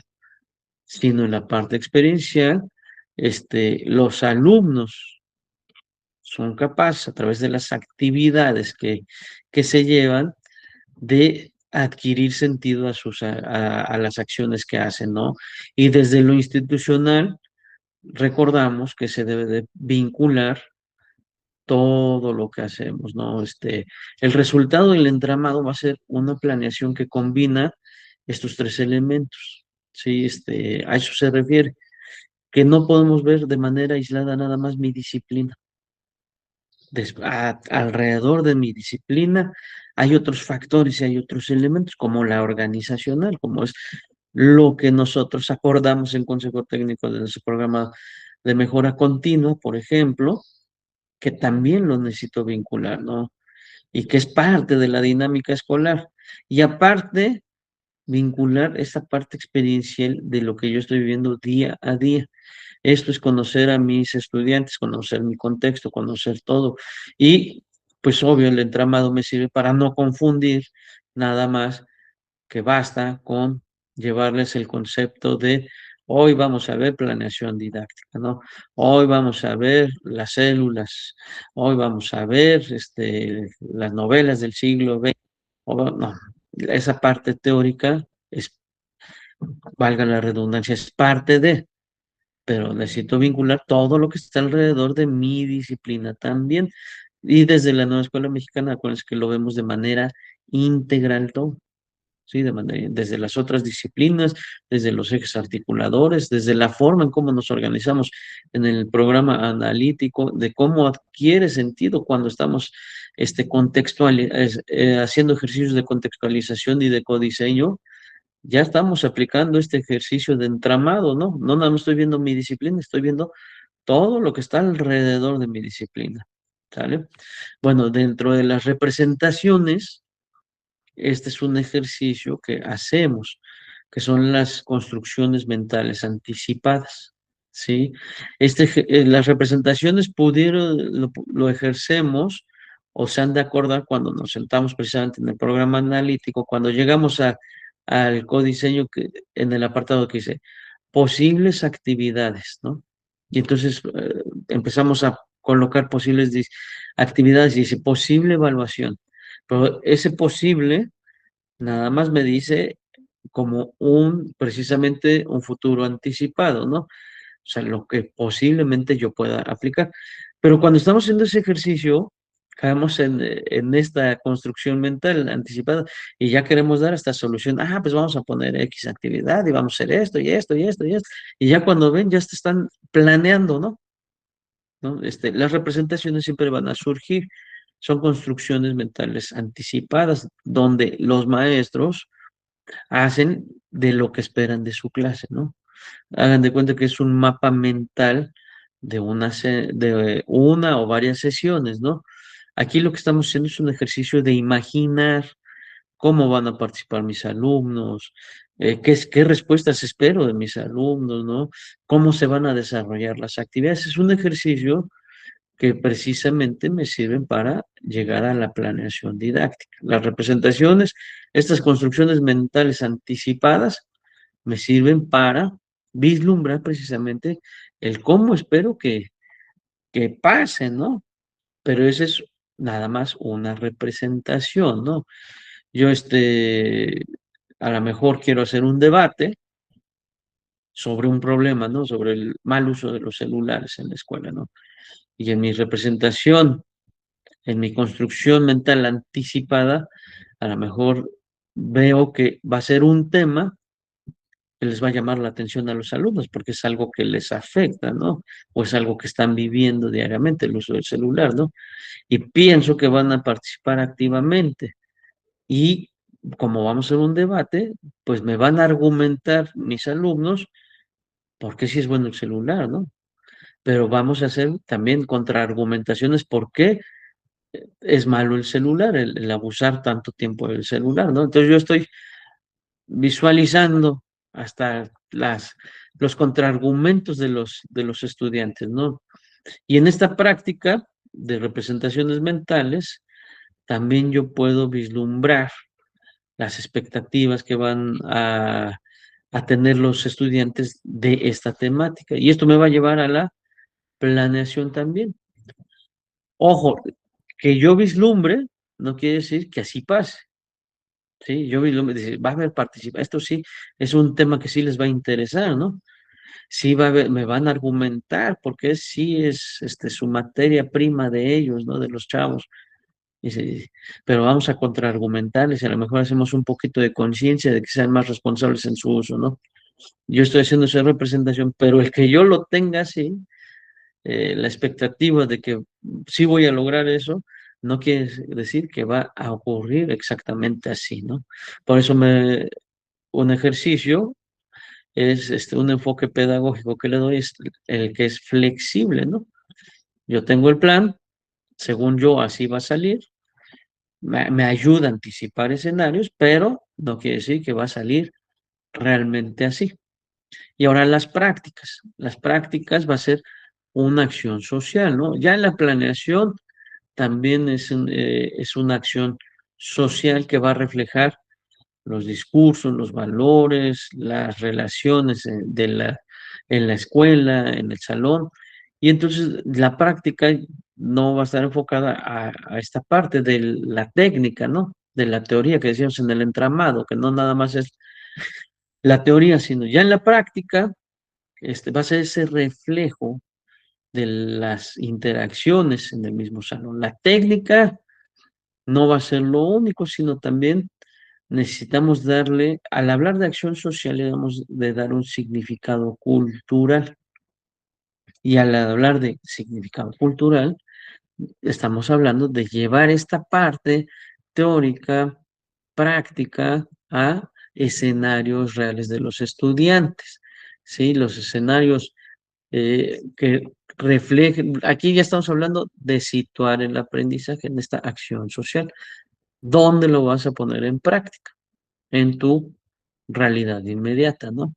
sino en la parte experiencial, los alumnos son capaces a través de las actividades que se llevan de adquirir sentido a las acciones que hacen, ¿no? Y desde lo institucional, recordamos que se debe de vincular todo lo que hacemos, ¿no? El resultado del entramado va a ser una planeación que combina estos tres elementos, ¿sí? A eso se refiere, que no podemos ver de manera aislada nada más mi disciplina. Alrededor de mi disciplina hay otros factores y hay otros elementos, como la organizacional, como es lo que nosotros acordamos en Consejo Técnico de nuestro programa de mejora continua, por ejemplo, que también lo necesito vincular, ¿no? Y que es parte de la dinámica escolar. Y aparte, vincular esta parte experiencial de lo que yo estoy viviendo día a día. Esto es conocer a mis estudiantes, conocer mi contexto, conocer todo. Y pues obvio, el entramado me sirve para no confundir nada más, que basta con llevarles el concepto de hoy vamos a ver planeación didáctica, ¿no? Hoy vamos a ver las células, hoy vamos a ver las novelas del siglo XX. No, esa parte teórica es, valga la redundancia, es parte de, pero necesito vincular todo lo que está alrededor de mi disciplina también. Y desde la nueva escuela mexicana, con es que lo vemos de manera integral todo. ¿Sí? Desde las otras disciplinas, desde los ejes articuladores, desde la forma en cómo nos organizamos en el programa analítico, de cómo adquiere sentido cuando estamos haciendo ejercicios de contextualización y de codiseño. Ya estamos aplicando este ejercicio de entramado, ¿no? No nada más estoy viendo mi disciplina, estoy viendo todo lo que está alrededor de mi disciplina, ¿sale? Bueno, dentro de las representaciones, este es un ejercicio que hacemos, que son las construcciones mentales anticipadas, ¿sí? Las representaciones lo ejercemos o se han de acordar cuando nos sentamos precisamente en el programa analítico, cuando llegamos al codiseño en el apartado que dice posibles actividades, ¿no? Y entonces empezamos a colocar actividades y dice posible evaluación. Pero ese posible nada más me dice como precisamente un futuro anticipado, ¿no? O sea, lo que posiblemente yo pueda aplicar. Pero cuando estamos haciendo ese ejercicio, caemos en esta construcción mental anticipada y ya queremos dar esta solución. Ah, pues vamos a poner X actividad y vamos a hacer esto y esto y esto y esto. Y ya cuando ven, ya te están planeando, ¿no? ¿No? Las representaciones siempre van a surgir. Son construcciones mentales anticipadas donde los maestros hacen de lo que esperan de su clase, ¿no? Hagan de cuenta que es un mapa mental de una o varias sesiones, ¿no? Aquí lo que estamos haciendo es un ejercicio de imaginar cómo van a participar mis alumnos, qué respuestas espero de mis alumnos, ¿no? Cómo se van a desarrollar las actividades. Es un ejercicio que precisamente me sirven para llegar a la planeación didáctica. Las representaciones, estas construcciones mentales anticipadas, me sirven para vislumbrar precisamente el cómo espero que pase, ¿no? Pero esa es nada más una representación, ¿no? Yo, a lo mejor quiero hacer un debate sobre un problema, ¿no? Sobre el mal uso de los celulares en la escuela, ¿no? Y en mi representación, en mi construcción mental anticipada, a lo mejor veo que va a ser un tema que les va a llamar la atención a los alumnos porque es algo que les afecta, ¿no? O es algo que están viviendo diariamente, el uso del celular, ¿no? Y pienso que van a participar activamente. Y como vamos a hacer un debate, pues me van a argumentar mis alumnos por qué sí es bueno el celular, ¿no? Pero vamos a hacer también contraargumentaciones por qué es malo el celular, el abusar tanto tiempo del celular, ¿no? Entonces yo estoy visualizando hasta los contraargumentos de los estudiantes, ¿no? Y en esta práctica de representaciones mentales, también yo puedo vislumbrar las expectativas que van a tener los estudiantes de esta temática. Y esto me va a llevar a la planeación también. Ojo, que yo vislumbre no quiere decir que así pase. Sí, yo vislumbre, dice, va a haber participación. Esto sí es un tema que sí les va a interesar, ¿no? sí me van a argumentar, porque sí es su materia prima de ellos, ¿no? De los chavos. Dice, pero vamos a contraargumentarles y a lo mejor hacemos un poquito de conciencia de que sean más responsables en su uso, ¿no? Yo estoy haciendo esa representación, pero el que yo lo tenga así, la expectativa de que sí voy a lograr eso, no quiere decir que va a ocurrir exactamente así, ¿no? Por eso un ejercicio es un enfoque pedagógico que le doy, es el que es flexible, ¿no? Yo tengo el plan, según yo así va a salir, me ayuda a anticipar escenarios, pero no quiere decir que va a salir realmente así. Y ahora las prácticas va a ser una acción social, ¿no? Ya en la planeación también es una acción social que va a reflejar los discursos, los valores, las relaciones en la escuela, en el salón. Y entonces la práctica no va a estar enfocada a esta parte de la técnica, ¿no? De la teoría que decíamos en el entramado, que no nada más es la teoría, sino ya en la práctica, va a ser ese reflejo de las interacciones en el mismo salón. La técnica no va a ser lo único, sino también necesitamos darle, al hablar de acción social, le damos de dar un significado cultural. Y al hablar de significado cultural, estamos hablando de llevar esta parte teórica, práctica, a escenarios reales de los estudiantes. ¿Sí? Los escenarios que reflejen, aquí ya estamos hablando de situar el aprendizaje en esta acción social. ¿Dónde lo vas a poner en práctica? En tu realidad inmediata, ¿no?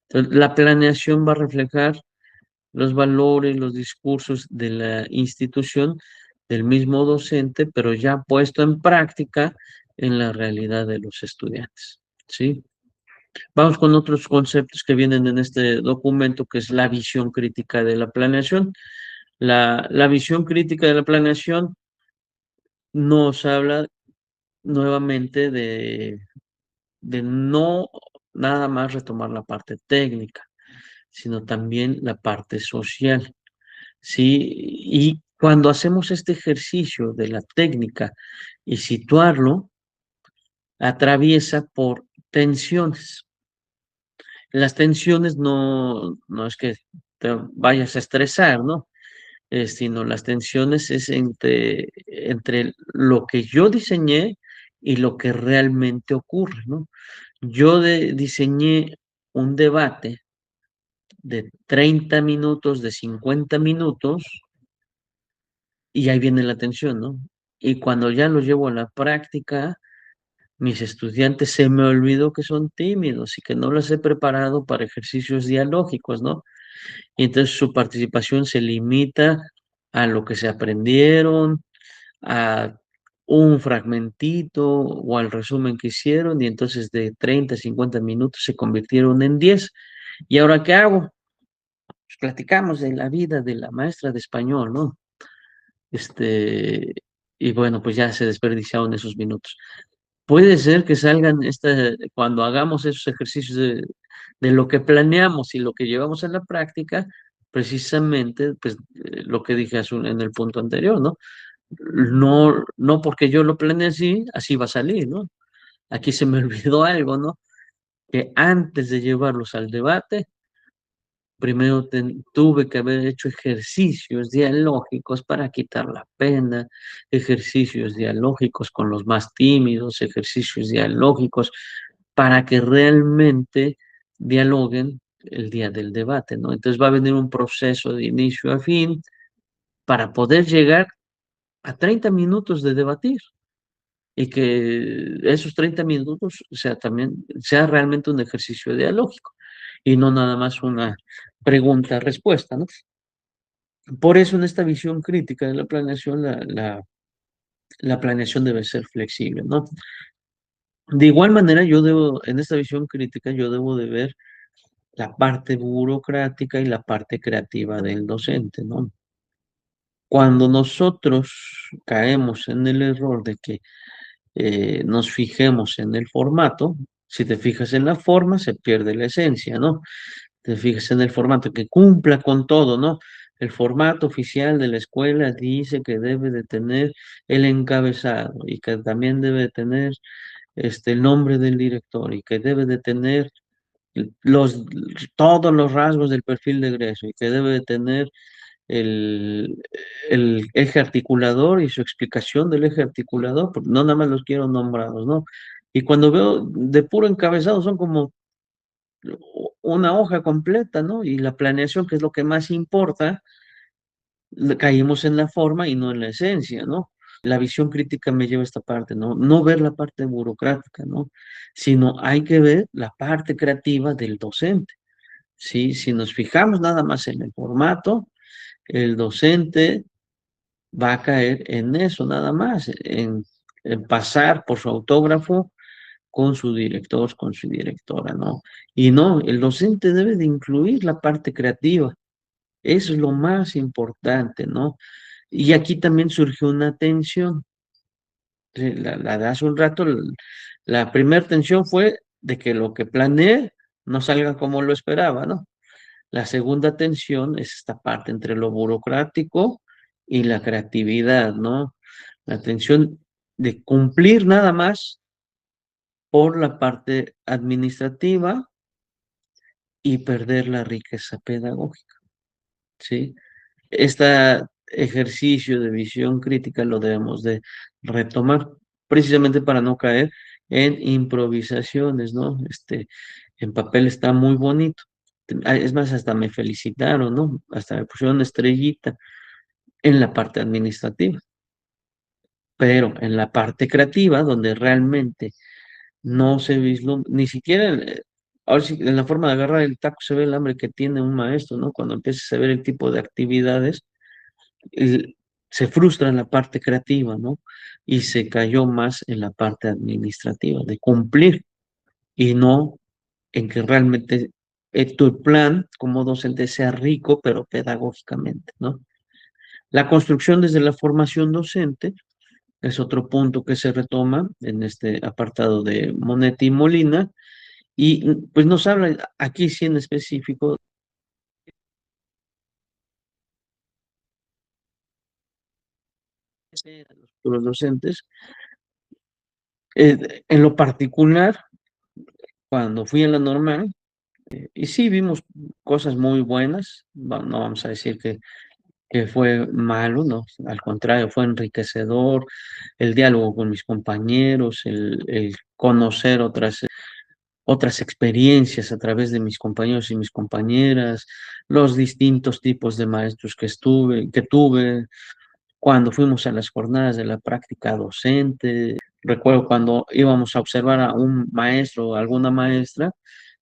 Entonces, la planeación va a reflejar los valores, los discursos de la institución, del mismo docente, pero ya puesto en práctica en la realidad de los estudiantes, ¿sí? Vamos con otros conceptos que vienen en este documento, que es la visión crítica de la planeación. La visión crítica de la planeación nos habla nuevamente de no nada más retomar la parte técnica, sino también la parte social, ¿sí? Y cuando hacemos este ejercicio de la técnica y situarlo, atraviesa por tensiones. Las tensiones no es que te vayas a estresar, ¿no? Sino las tensiones es entre lo que yo diseñé y lo que realmente ocurre, ¿no? Diseñé un debate de 30 minutos, de 50 minutos, y ahí viene la tensión, ¿no? Y cuando ya lo llevo a la práctica, mis estudiantes se me olvidó que son tímidos y que no los he preparado para ejercicios dialógicos, ¿no? Y entonces su participación se limita a lo que se aprendieron, a un fragmentito o al resumen que hicieron, y entonces de 30 a 50 minutos se convirtieron en 10. ¿Y ahora qué hago? Pues platicamos de la vida de la maestra de español, ¿no? Este, y bueno, pues ya se desperdiciaron esos minutos. Puede ser que salgan cuando hagamos esos ejercicios de lo que planeamos y lo que llevamos en la práctica, precisamente, pues lo que dije en el punto anterior, ¿no? No porque yo lo planeé así, así va a salir, ¿no? Aquí se me olvidó algo, ¿no? Que antes de llevarlos al debate, primero tuve que haber hecho ejercicios dialógicos para quitar la pena, ejercicios dialógicos con los más tímidos, ejercicios dialógicos para que realmente dialoguen el día del debate, ¿no? Entonces va a venir un proceso de inicio a fin para poder llegar a 30 minutos de debatir y que esos 30 minutos sea realmente un ejercicio dialógico y no nada más una pregunta-respuesta, ¿no? Por eso en esta visión crítica de la planeación, la planeación debe ser flexible, ¿no? De igual manera, en esta visión crítica, yo debo de ver la parte burocrática y la parte creativa del docente, ¿no? Cuando nosotros caemos en el error de que nos fijemos en el formato, si te fijas en la forma, se pierde la esencia, ¿no? Te fijas en el formato, que cumpla con todo, ¿no? El formato oficial de la escuela dice que debe de tener el encabezado y que también debe de tener el nombre del director y que debe de tener los, todos los rasgos del perfil de egreso y que debe de tener el, el eje articulador y su explicación del eje articulador, porque no nada más los quiero nombrados, ¿no? Y cuando veo de puro encabezado son como una hoja completa, ¿no? Y la planeación, que es lo que más importa, caímos en la forma y no en la esencia, ¿no? La visión crítica me lleva a esta parte, ¿no? No ver la parte burocrática, ¿no? Sino hay que ver la parte creativa del docente, ¿sí? Si nos fijamos nada más en el formato, el docente va a caer en eso, nada más, en pasar por su autógrafo con su director, con su directora, ¿no? Y no, el docente debe de incluir la parte creativa, eso es lo más importante, ¿no? Y aquí también surgió una tensión, la de hace un rato, la primera tensión fue de que lo que planeé no salga como lo esperaba, ¿no? La segunda tensión es esta parte entre lo burocrático y la creatividad, ¿no? La tensión de cumplir nada más por la parte administrativa y perder la riqueza pedagógica, ¿sí? Este ejercicio de visión crítica lo debemos de retomar precisamente para no caer en improvisaciones, ¿no? En papel está muy bonito. Es más, hasta me felicitaron, ¿no? Hasta me pusieron estrellita en la parte administrativa, pero en la parte creativa, donde realmente no se vislumbra, ni siquiera, ahora sí, en la forma de agarrar el taco se ve el hambre que tiene un maestro, ¿no? Cuando empiezas a ver el tipo de actividades, el- se frustra en la parte creativa, ¿no? Y se cayó más en la parte administrativa, de cumplir y no en que realmente tu plan como docente sea rico, pero pedagógicamente, ¿no? La construcción desde la formación docente es otro punto que se retoma en este apartado de Monetti y Molina, y pues nos habla aquí sí en específico de los docentes. En lo particular, cuando fui a la normal, y sí vimos cosas muy buenas, no vamos a decir que fue malo, no, al contrario, fue enriquecedor el diálogo con mis compañeros, el conocer otras experiencias a través de mis compañeros y mis compañeras, los distintos tipos de maestros que tuve, cuando fuimos a las jornadas de la práctica docente. Recuerdo cuando íbamos a observar a un maestro o alguna maestra,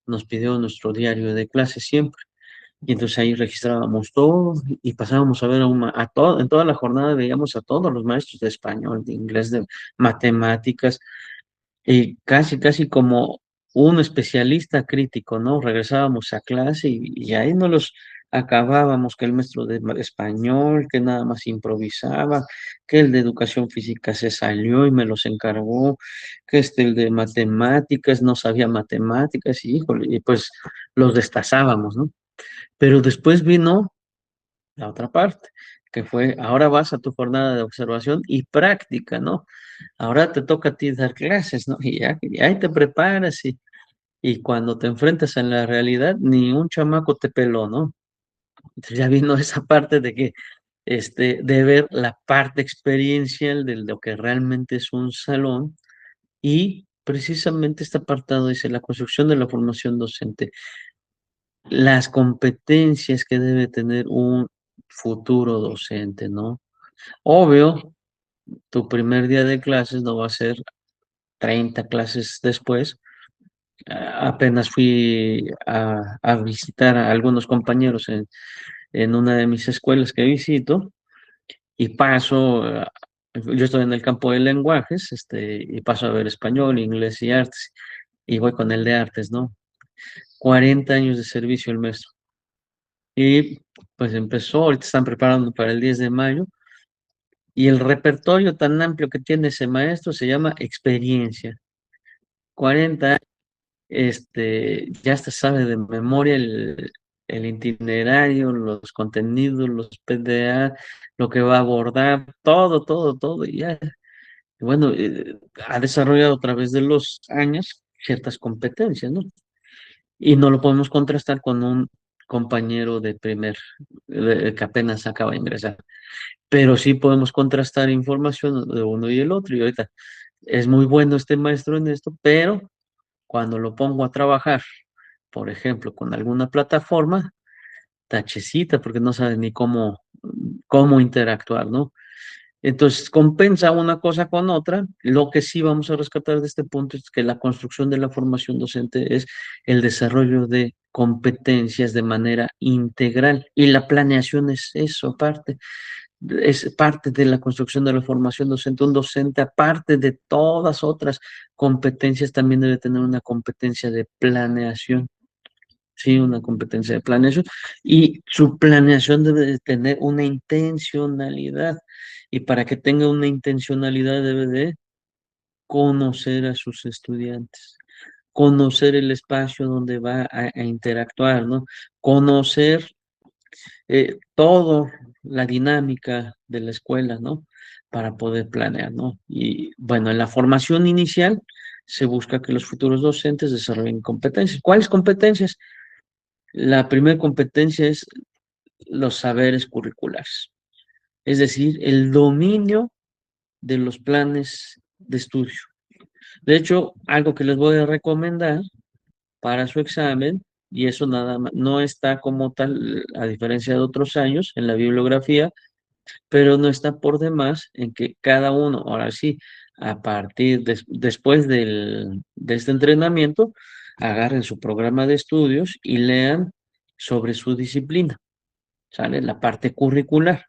nos pidió nuestro diario de clase siempre. Y entonces ahí registrábamos todo y pasábamos a ver en toda la jornada veíamos a todos los maestros de español, de inglés, de matemáticas, y casi como un especialista crítico, ¿no? Regresábamos a clase y ahí no los acabábamos, que el maestro de español, que nada más improvisaba, que el de educación física se salió y me los encargó, que el de matemáticas no sabía matemáticas, y híjole, y pues los destazábamos, ¿no? Pero después vino la otra parte, que fue, ahora vas a tu jornada de observación y práctica, ¿no? Ahora te toca a ti dar clases, ¿no? Y ahí te preparas y cuando te enfrentas en la realidad, ni un chamaco te peló, ¿no? Entonces ya vino esa parte de que, de ver la parte experiencial de lo que realmente es un salón y precisamente este apartado dice la construcción de la formación docente, las competencias que debe tener un futuro docente, ¿no? Obvio, tu primer día de clases no va a ser 30 clases después. Apenas fui a visitar a algunos compañeros en una de mis escuelas que visito y paso, yo estoy en el campo de lenguajes, y paso a ver español, inglés y artes, y voy con el de artes, ¿no? 40 años de servicio el maestro. Y pues empezó, ahorita están preparando para el 10 de mayo, y el repertorio tan amplio que tiene ese maestro se llama experiencia. 40 años. ya se sabe de memoria el itinerario, los contenidos, los PDA, lo que va a abordar, todo, todo, todo, y ya. Bueno, ha desarrollado a través de los años ciertas competencias, ¿no? Y no lo podemos contrastar con un compañero de que apenas acaba de ingresar, pero sí podemos contrastar información de uno y el otro. Y ahorita es muy bueno este maestro en esto, pero cuando lo pongo a trabajar, por ejemplo, con alguna plataforma, tachecita, porque no sabe ni cómo interactuar, ¿no? Entonces, compensa una cosa con otra. Lo que sí vamos a rescatar de este punto es que la construcción de la formación docente es el desarrollo de competencias de manera integral y la planeación es eso, es parte de la construcción de la formación docente. Un docente, aparte de todas otras competencias, también debe tener una competencia de planeación. Sí, una competencia de planeación. Y su planeación debe de tener una intencionalidad. Y para que tenga una intencionalidad debe de conocer a sus estudiantes, conocer el espacio donde va a interactuar, ¿no? Conocer todo la dinámica de la escuela, ¿no? Para poder planear, ¿no? Y bueno, en la formación inicial se busca que los futuros docentes desarrollen competencias. ¿Cuáles competencias? La primera competencia es los saberes curriculares, es decir, el dominio de los planes de estudio. De hecho, algo que les voy a recomendar para su examen, y eso nada más, no está como tal, a diferencia de otros años, en la bibliografía, pero no está por demás en que cada uno, ahora sí, después de este entrenamiento, agarren su programa de estudios y lean sobre su disciplina, ¿sale? La parte curricular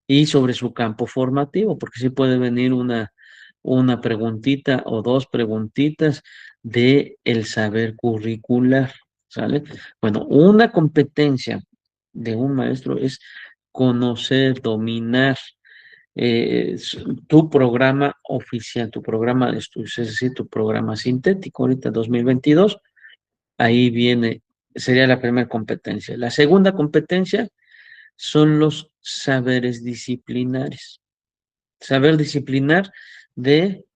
y sobre su campo formativo, porque sí puede venir una preguntita o dos preguntitas de el saber curricular, ¿sale? Bueno, una competencia de un maestro es conocer, dominar tu programa oficial, tu programa de estudios, es decir, tu programa sintético, ahorita 2022, ahí viene, sería la primera competencia. La segunda competencia son los saberes disciplinares. Saber disciplinar de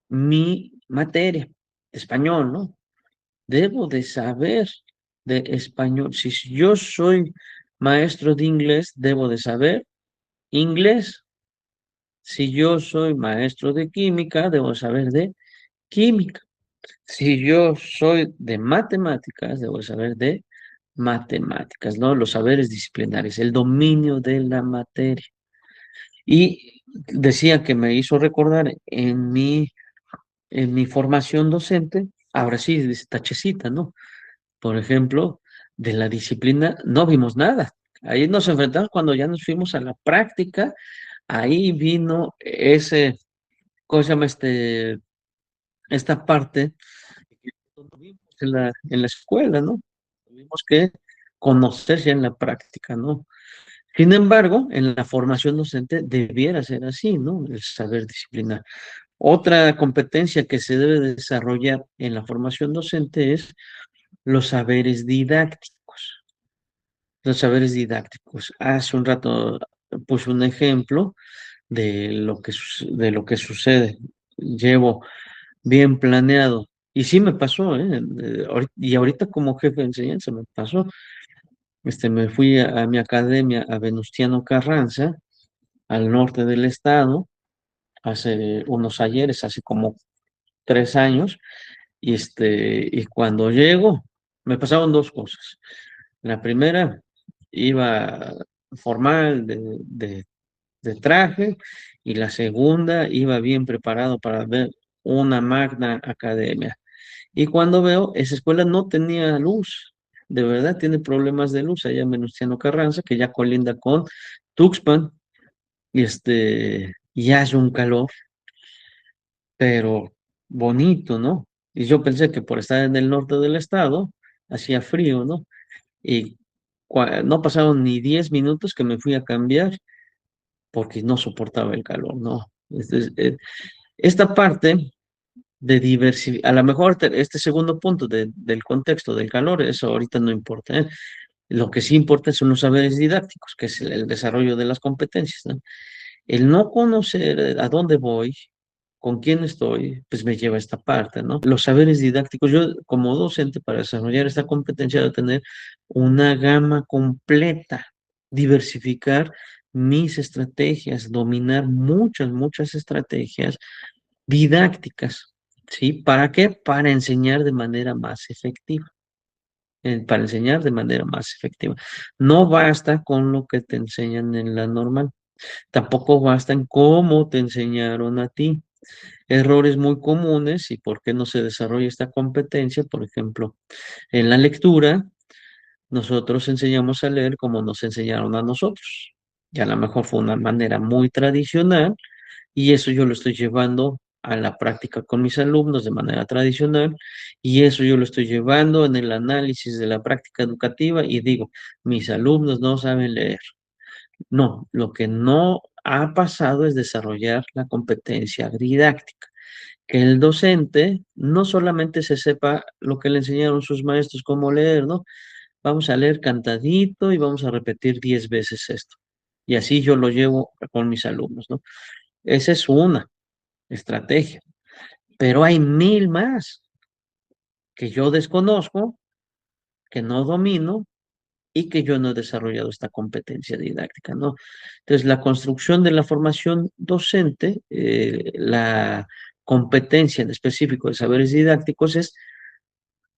mi materia, español, ¿no? Debo de saber de español. Si yo soy maestro de inglés, debo de saber inglés. Si yo soy maestro de química, debo saber de química. Si yo soy de matemáticas, debo saber de matemáticas, ¿no? Los saberes disciplinares, el dominio de la materia. Y decía que me hizo recordar en mi formación docente, ahora sí, dice tachecita, ¿no? Por ejemplo, de la disciplina no vimos nada. Ahí nos enfrentamos cuando ya nos fuimos a la práctica, ahí vino ¿cómo se llama esta parte que no tuvimos en la escuela, ¿no? Tuvimos que conocer ya en la práctica, ¿no? Sin embargo, en la formación docente debiera ser así, ¿no? El saber disciplinar. Otra competencia que se debe desarrollar en la formación docente es los saberes didácticos. Los saberes didácticos. Hace un rato puse un ejemplo de lo que sucede. Llevo bien planeado. Y sí me pasó, ¿eh? Y ahorita como jefe de enseñanza me pasó. Me fui a mi academia, a Venustiano Carranza, al norte del estado, hace unos ayeres, hace como 3 años, y cuando llego, me pasaron dos cosas. La primera, iba formal de traje, y la segunda, iba bien preparado para ver una magna academia. Y cuando veo, esa escuela no tenía luz, de verdad tiene problemas de luz allá en Venustiano Carranza, que ya colinda con Tuxpan, y hace un calor, pero bonito, ¿no? Y yo pensé que por estar en el norte del estado, hacía frío, ¿no? Y no pasaron ni 10 minutos que me fui a cambiar porque no soportaba el calor, ¿no? Esta parte de diversificar. A lo mejor este segundo punto del contexto del calor, eso ahorita no importa, ¿eh? Lo que sí importa son los saberes didácticos, que es el desarrollo de las competencias, ¿no? El no conocer a dónde voy, con quién estoy, pues me lleva a esta parte, ¿no? Los saberes didácticos, yo como docente para desarrollar esta competencia de tener una gama completa, diversificar mis estrategias, dominar muchas estrategias didácticas, ¿sí? ¿Para qué? Para enseñar de manera más efectiva. Para enseñar de manera más efectiva. No basta con lo que te enseñan en la normal. Tampoco basta en cómo te enseñaron a ti. Errores muy comunes y por qué no se desarrolla esta competencia. Por ejemplo, en la lectura, nosotros enseñamos a leer como nos enseñaron a nosotros. Y a lo mejor fue una manera muy tradicional y eso yo lo estoy llevando a la práctica con mis alumnos de manera tradicional y eso yo lo estoy llevando en el análisis de la práctica educativa y digo, mis alumnos no saben leer. No, lo que no ha pasado es desarrollar la competencia didáctica, que el docente no solamente se sepa lo que le enseñaron sus maestros cómo leer, ¿no? Vamos a leer cantadito y vamos a repetir 10 veces esto. Y así yo lo llevo con mis alumnos, ¿no? Esa es una estrategia, pero hay mil más que yo desconozco, que no domino y que yo no he desarrollado esta competencia didáctica, ¿no? Entonces, la construcción de la formación docente, la competencia en específico de saberes didácticos es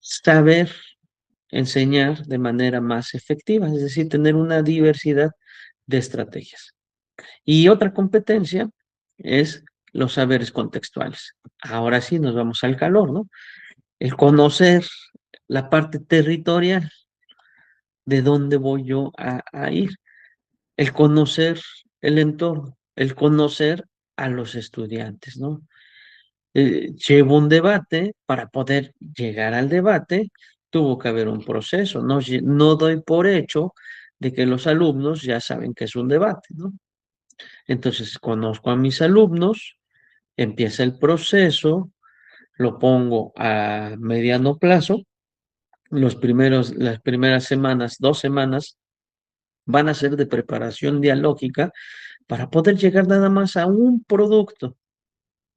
saber enseñar de manera más efectiva, es decir, tener una diversidad de estrategias. Y otra competencia es los saberes contextuales. Ahora sí nos vamos al calor, ¿no? El conocer la parte territorial, de dónde voy yo a ir, el conocer el entorno, el conocer a los estudiantes, ¿no? Llevo un debate, para poder llegar al debate, tuvo que haber un proceso, no, no doy por hecho de que los alumnos ya saben que es un debate, ¿no? Entonces, conozco a mis alumnos, empieza el proceso, lo pongo a mediano plazo, las primeras semanas, 2 semanas, van a ser de preparación dialógica para poder llegar nada más a un producto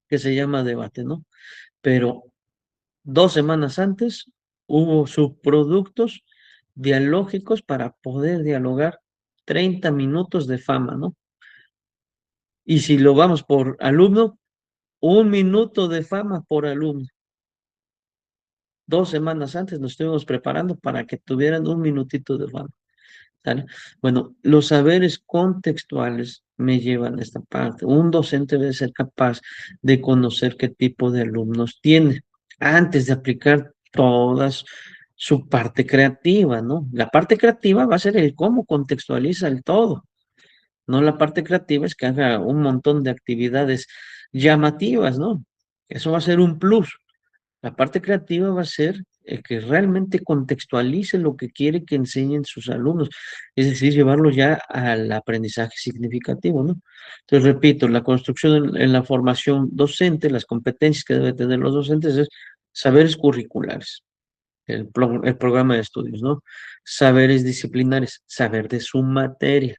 que se llama debate, ¿no? Pero 2 semanas antes hubo subproductos dialógicos para poder dialogar 30 minutos de fama, ¿no? Y si lo vamos por alumno, 1 minuto de fama por alumno. 2 semanas antes nos estuvimos preparando para que tuvieran 1 minutito de fama. ¿Sale? Bueno, los saberes contextuales me llevan a esta parte. Un docente debe ser capaz de conocer qué tipo de alumnos tiene antes de aplicar todas su parte creativa, ¿no? La parte creativa va a ser el cómo contextualiza el todo, no la parte creativa es que haga un montón de actividades llamativas, ¿no? Eso va a ser un plus. La parte creativa va a ser el que realmente contextualice lo que quiere que enseñen sus alumnos, es decir, llevarlo ya al aprendizaje significativo, ¿no? Entonces, repito, la construcción en la formación docente, las competencias que deben tener los docentes es saberes curriculares, el programa de estudios, ¿no? Saberes disciplinares, saber de su materia,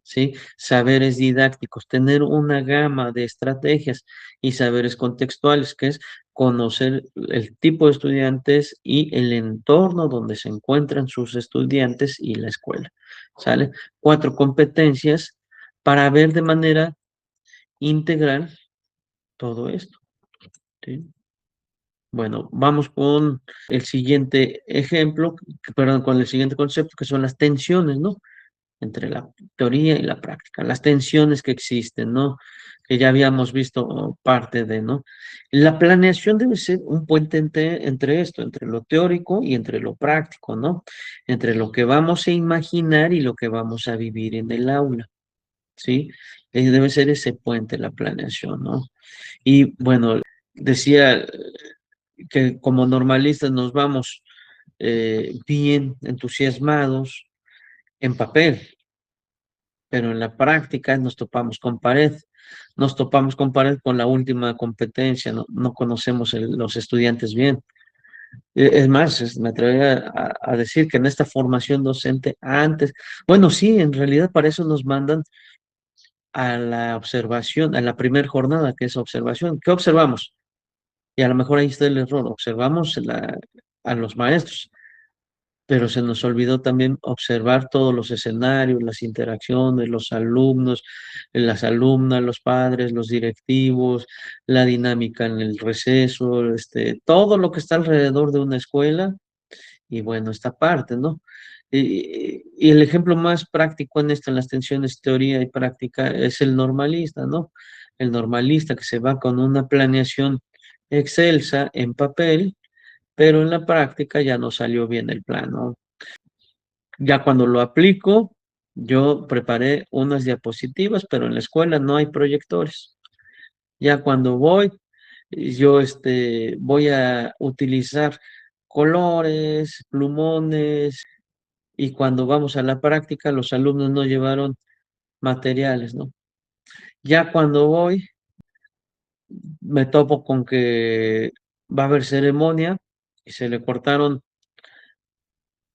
¿sí? Saberes didácticos, tener una gama de estrategias y saberes contextuales, que es conocer el tipo de estudiantes y el entorno donde se encuentran sus estudiantes y la escuela, ¿sale? 4 competencias para ver de manera integral todo esto, ¿sí? Bueno, vamos con el siguiente ejemplo, perdón, con el siguiente concepto, que son las tensiones, ¿no? Entre la teoría y la práctica, las tensiones que existen, ¿no? Que ya habíamos visto parte de, ¿no? La planeación debe ser un puente entre esto, entre lo teórico y entre lo práctico, ¿no? Entre lo que vamos a imaginar y lo que vamos a vivir en el aula, ¿sí? Debe ser ese puente, la planeación, ¿no? Y bueno, decía que como normalistas nos vamos bien entusiasmados en papel, pero en la práctica nos topamos con pared. Nos topamos con pared con la última competencia, no conocemos los estudiantes bien. Es más, me atrevería a decir que en esta formación docente antes, bueno, sí, en realidad para eso nos mandan a la observación, a la primera jornada, que es observación. ¿Qué observamos? Y a lo mejor ahí está el error, observamos a los maestros, pero se nos olvidó también observar todos los escenarios, las interacciones, los alumnos, las alumnas, los padres, los directivos, la dinámica en el receso, todo lo que está alrededor de una escuela y bueno, esta parte, ¿no? Y el ejemplo más práctico en esto, en las tensiones teoría y práctica, es el normalista, ¿no? El normalista que se va con una planeación excelsa en papel, pero en la práctica ya no salió bien el plan, ¿no? Ya cuando lo aplico, yo preparé unas diapositivas, pero en la escuela no hay proyectores. Ya cuando voy, yo voy a utilizar colores, plumones, y cuando vamos a la práctica, los alumnos no llevaron materiales, ¿no? Ya cuando voy, me topo con que va a haber ceremonia y se le cortaron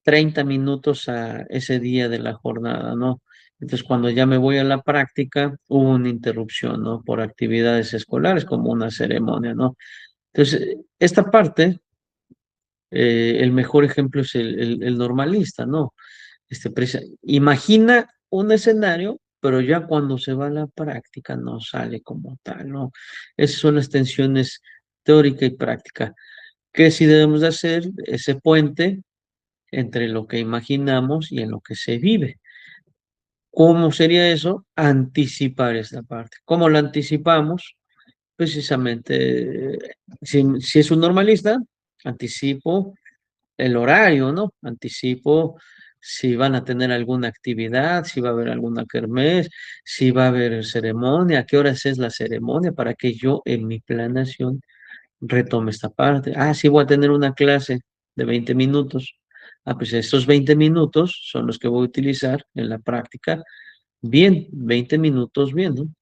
30 minutos a ese día de la jornada, ¿no? Entonces, cuando ya me voy a la práctica, hubo una interrupción, ¿no? Por actividades escolares, como una ceremonia, ¿no? Entonces, esta parte, el mejor ejemplo es el normalista, ¿no? Imagina un escenario, pero ya cuando se va a la práctica no sale como tal, ¿no? Esas son las tensiones teórica y práctica. ¿Qué sí debemos de hacer? Ese puente entre lo que imaginamos y en lo que se vive. ¿Cómo sería eso? Anticipar esta parte. ¿Cómo la anticipamos? Precisamente, si es un normalista, anticipo el horario, ¿no? Anticipo si van a tener alguna actividad, si va a haber alguna kermés, si va a haber ceremonia, a qué horas es la ceremonia, para que yo en mi planeación retome esta parte. Ah, sí, voy a tener una clase de 20 minutos. Ah, pues estos 20 minutos son los que voy a utilizar en la práctica. Bien, 20 minutos bien, ¿no?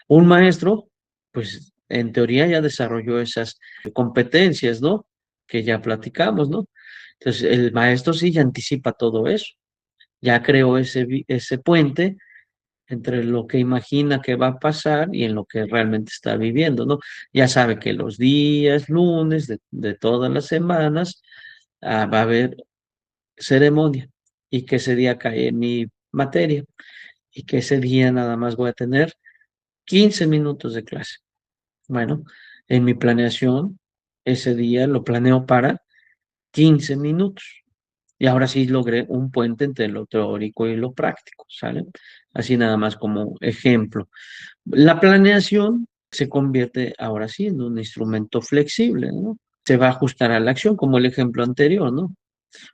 Un maestro, pues en teoría ya desarrolló esas competencias, ¿no? Que ya platicamos, ¿no? Entonces, el maestro sí ya anticipa todo eso, ya creó ese puente entre lo que imagina que va a pasar y en lo que realmente está viviendo, ¿no? Ya sabe que los días lunes de todas las semanas va a haber ceremonia y que ese día cae en mi materia y que ese día nada más voy a tener 15 minutos de clase. Bueno, en mi planeación, ese día lo planeo para 15 minutos. Y ahora sí logré un puente entre lo teórico y lo práctico, ¿sale? Así nada más como ejemplo. La planeación se convierte ahora sí en un instrumento flexible, ¿no? Se va a ajustar a la acción, como el ejemplo anterior, ¿no?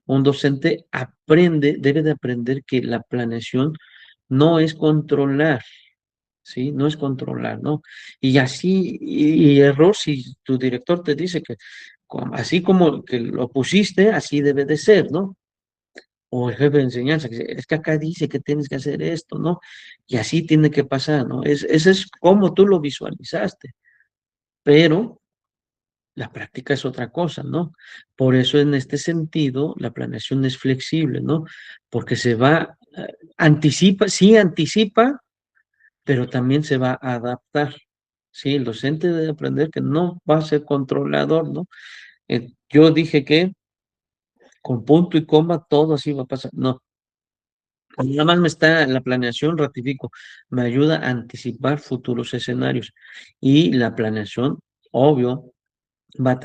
Un docente debe de aprender que la planeación no es controlar, ¿sí? No es controlar, ¿no? Y así, y error, si tu director te dice que así como que lo pusiste, así debe de ser, ¿no? O el jefe de enseñanza, que dice, es que acá dice que tienes que hacer esto, ¿no? Y así tiene que pasar, ¿no? Ese es como tú lo visualizaste, pero la práctica es otra cosa, ¿no? Por eso en este sentido la planeación es flexible, ¿no? Porque se va, anticipa, sí anticipa, pero también se va a adaptar. Sí, el docente debe aprender que no va a ser controlador, ¿no? Yo dije que con punto y coma todo así va a pasar. No, nada más me está en la planeación, ratifico, me ayuda a anticipar futuros escenarios. Y la planeación, obvio, va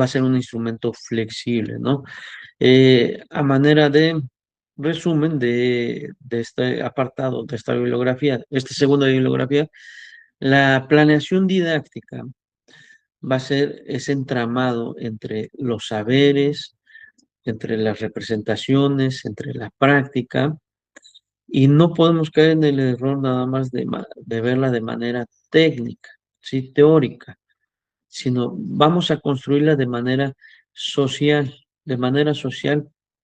a ser un instrumento flexible, ¿no? A manera de resumen de este apartado, de esta bibliografía, esta segunda bibliografía, la planeación didáctica va a ser ese entramado entre los saberes, entre las representaciones, entre la práctica, y no podemos caer en el error nada más de verla de manera técnica, sí, teórica, sino vamos a construirla de manera social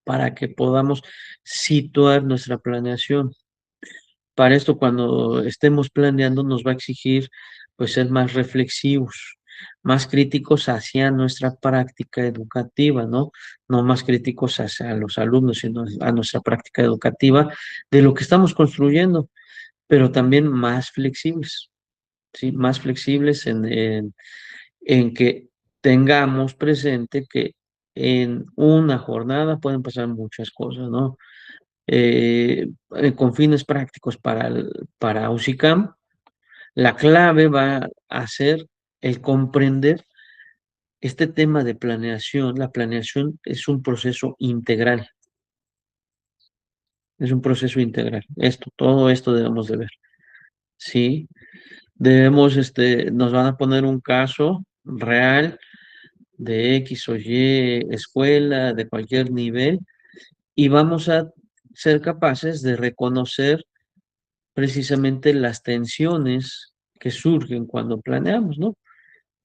para que podamos situar nuestra planeación. Para esto, cuando estemos planeando, nos va a exigir pues ser más reflexivos, más críticos hacia nuestra práctica educativa, ¿no? No más críticos hacia los alumnos, sino a nuestra práctica educativa de lo que estamos construyendo, pero también más flexibles, ¿sí? Más flexibles en que tengamos presente que en una jornada pueden pasar muchas cosas, ¿no? Con fines prácticos para UCICAM, la clave va a ser el comprender este tema de planeación. La planeación es un proceso integral, es un proceso integral. Todo esto debemos de ver, ¿sí? Debemos, nos van a poner un caso real de X o Y escuela, de cualquier nivel, y vamos a ser capaces de reconocer precisamente las tensiones que surgen cuando planeamos, ¿no?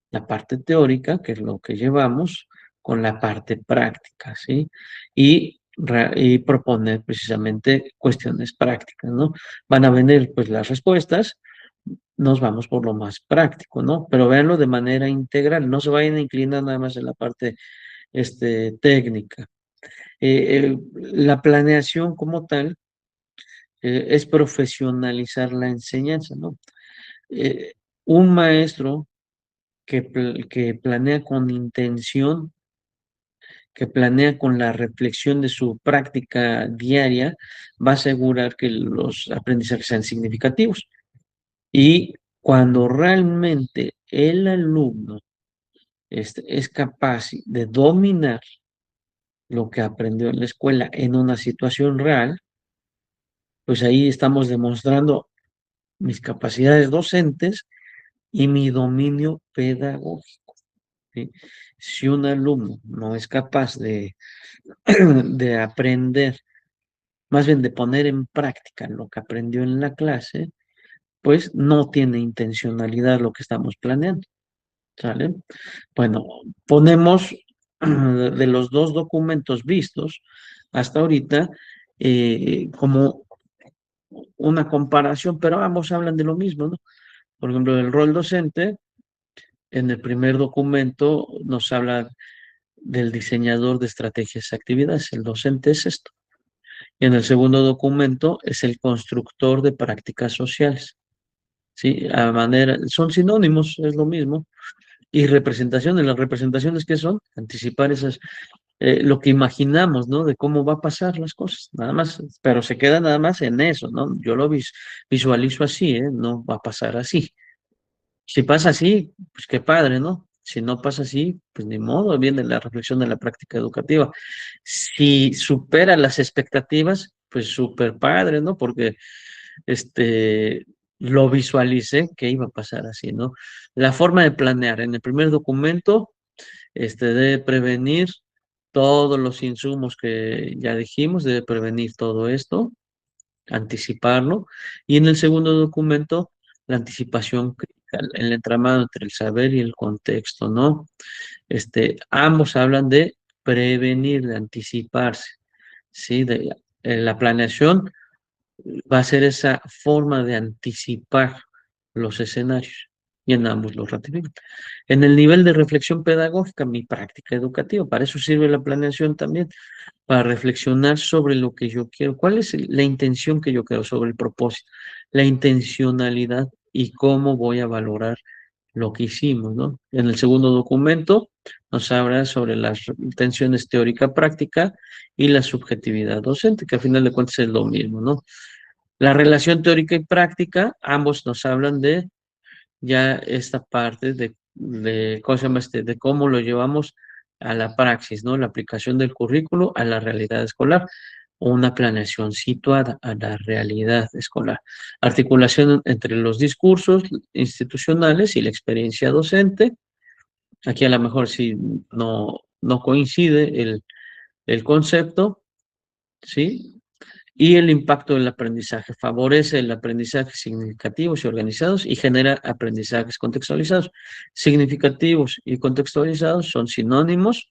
La parte teórica, que es lo que llevamos, con la parte práctica, ¿sí? Y proponer precisamente cuestiones prácticas, ¿no? Van a venir pues las respuestas, nos vamos por lo más práctico, ¿no? Pero véanlo de manera integral, no se vayan a inclinar nada más en la parte técnica. La planeación como tal es profesionalizar la enseñanza, ¿no? Eh, un maestro que planea con intención, que planea con la reflexión de su práctica diaria, va a asegurar que los aprendizajes sean significativos. Y cuando realmente el alumno es capaz de dominar lo que aprendió en la escuela en una situación real, pues ahí estamos demostrando mis capacidades docentes y mi dominio pedagógico, ¿sí? Si un alumno no es capaz de aprender, más bien de poner en práctica lo que aprendió en la clase, pues no tiene intencionalidad lo que estamos planeando, ¿sale? Bueno, ponemos de los dos documentos vistos hasta ahorita como una comparación, pero ambos hablan de lo mismo, ¿no? Por ejemplo, el rol docente, en el primer documento nos habla del diseñador de estrategias y actividades. El docente es esto. Y en el segundo documento es el constructor de prácticas sociales. ¿Sí? A manera, son sinónimos, es lo mismo. Y representaciones, las representaciones que son, anticipar esas, lo que imaginamos, ¿no? De cómo va a pasar las cosas, nada más, pero se queda nada más en eso, ¿no? Yo lo visualizo así, ¿eh? No va a pasar así. Si pasa así, pues qué padre, ¿no? Si no pasa así, pues ni modo, viene la reflexión de la práctica educativa. Si supera las expectativas, pues súper padre, ¿no? Porque este, lo visualicé que iba a pasar así, ¿no? La forma de planear en el primer documento, debe prevenir todos los insumos que ya dijimos, debe prevenir todo esto, anticiparlo. Y en el segundo documento, la anticipación crítica, el entramado entre el saber y el contexto, ¿no? Ambos hablan de prevenir, de anticiparse, ¿sí? La planeación va a ser esa forma de anticipar los escenarios y en ambos los ratifican. En el nivel de reflexión pedagógica, mi práctica educativa, para eso sirve la planeación también, para reflexionar sobre lo que yo quiero, cuál es la intención que yo quiero, sobre el propósito, la intencionalidad y cómo voy a valorar lo que hicimos, ¿no? En el segundo documento nos habla sobre las tensiones teórica-práctica y la subjetividad docente, que al final de cuentas es lo mismo, ¿no? La relación teórica y práctica, ambos nos hablan de ya esta parte ¿cómo se llama de cómo lo llevamos a la praxis, ¿no? La aplicación del currículo a la realidad escolar, o una planeación situada a la realidad escolar. Articulación entre los discursos institucionales y la experiencia docente. Aquí a lo mejor sí no coincide el concepto, ¿sí? Y el impacto del aprendizaje. Favorece el aprendizaje significativos y organizados y genera aprendizajes contextualizados. Significativos y contextualizados son sinónimos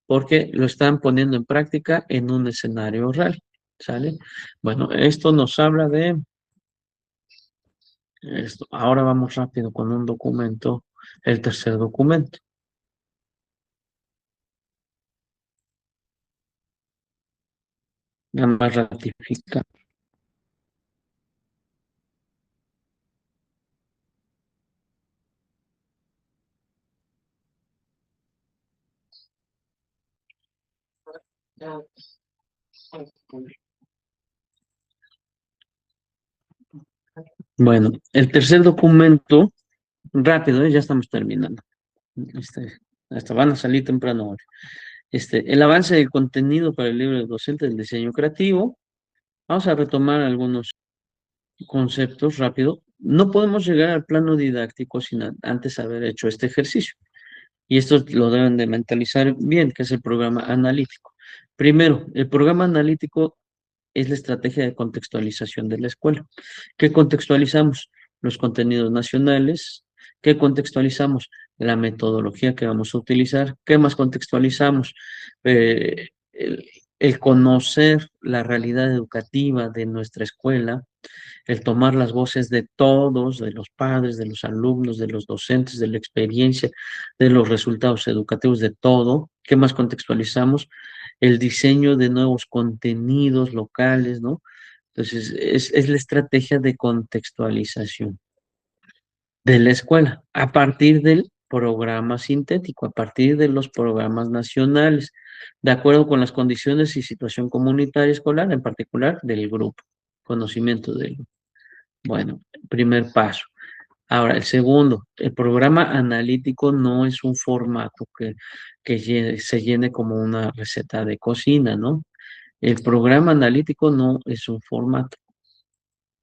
porque lo están poniendo en práctica en un escenario real. ¿Sale? Bueno, esto nos habla de Esto. Ahora vamos rápido con un documento, el tercer documento. Nada más ratifica. Bueno, el tercer documento, rápido, ya estamos terminando. Hasta van a salir temprano hoy. El avance del contenido para el libro docente del diseño creativo. Vamos a retomar algunos conceptos rápido. No podemos llegar al plano didáctico sin antes haber hecho este ejercicio. Y esto lo deben de mentalizar bien, que es el programa analítico. Primero, el programa analítico es la estrategia de contextualización de la escuela. ¿Qué contextualizamos? Los contenidos nacionales. ¿Qué contextualizamos? La metodología que vamos a utilizar. ¿Qué más contextualizamos? El conocer la realidad educativa de nuestra escuela, el tomar las voces de todos, de los padres, de los alumnos, de los docentes, de la experiencia, de los resultados educativos, de todo. ¿Qué más contextualizamos? El diseño de nuevos contenidos locales, ¿no? Entonces, es la estrategia de contextualización de la escuela a partir del programa sintético, a partir de los programas nacionales, de acuerdo con las condiciones y situación comunitaria escolar, en particular del grupo, conocimiento del grupo. Bueno, primer paso. Ahora, el segundo, el programa analítico no es un formato que se llene como una receta de cocina, ¿no? El programa analítico no es un formato,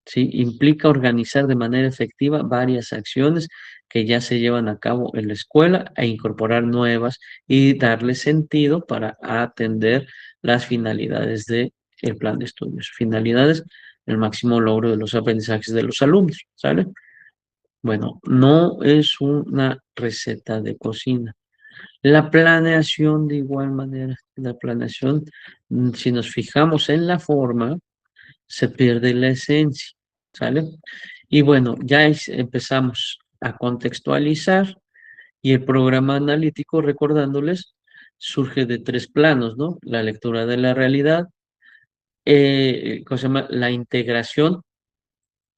¿sí? Implica organizar de manera efectiva varias acciones que ya se llevan a cabo en la escuela e incorporar nuevas y darle sentido para atender las finalidades del plan de estudios. Finalidades, el máximo logro de los aprendizajes de los alumnos, ¿sale? Bueno, no es una receta de cocina. La planeación de igual manera, la planeación, si nos fijamos en la forma, se pierde la esencia, ¿sale? Y bueno, empezamos a contextualizar y el programa analítico, recordándoles, surge de tres planos, ¿no? La lectura de la realidad, ¿cómo se llama? La integración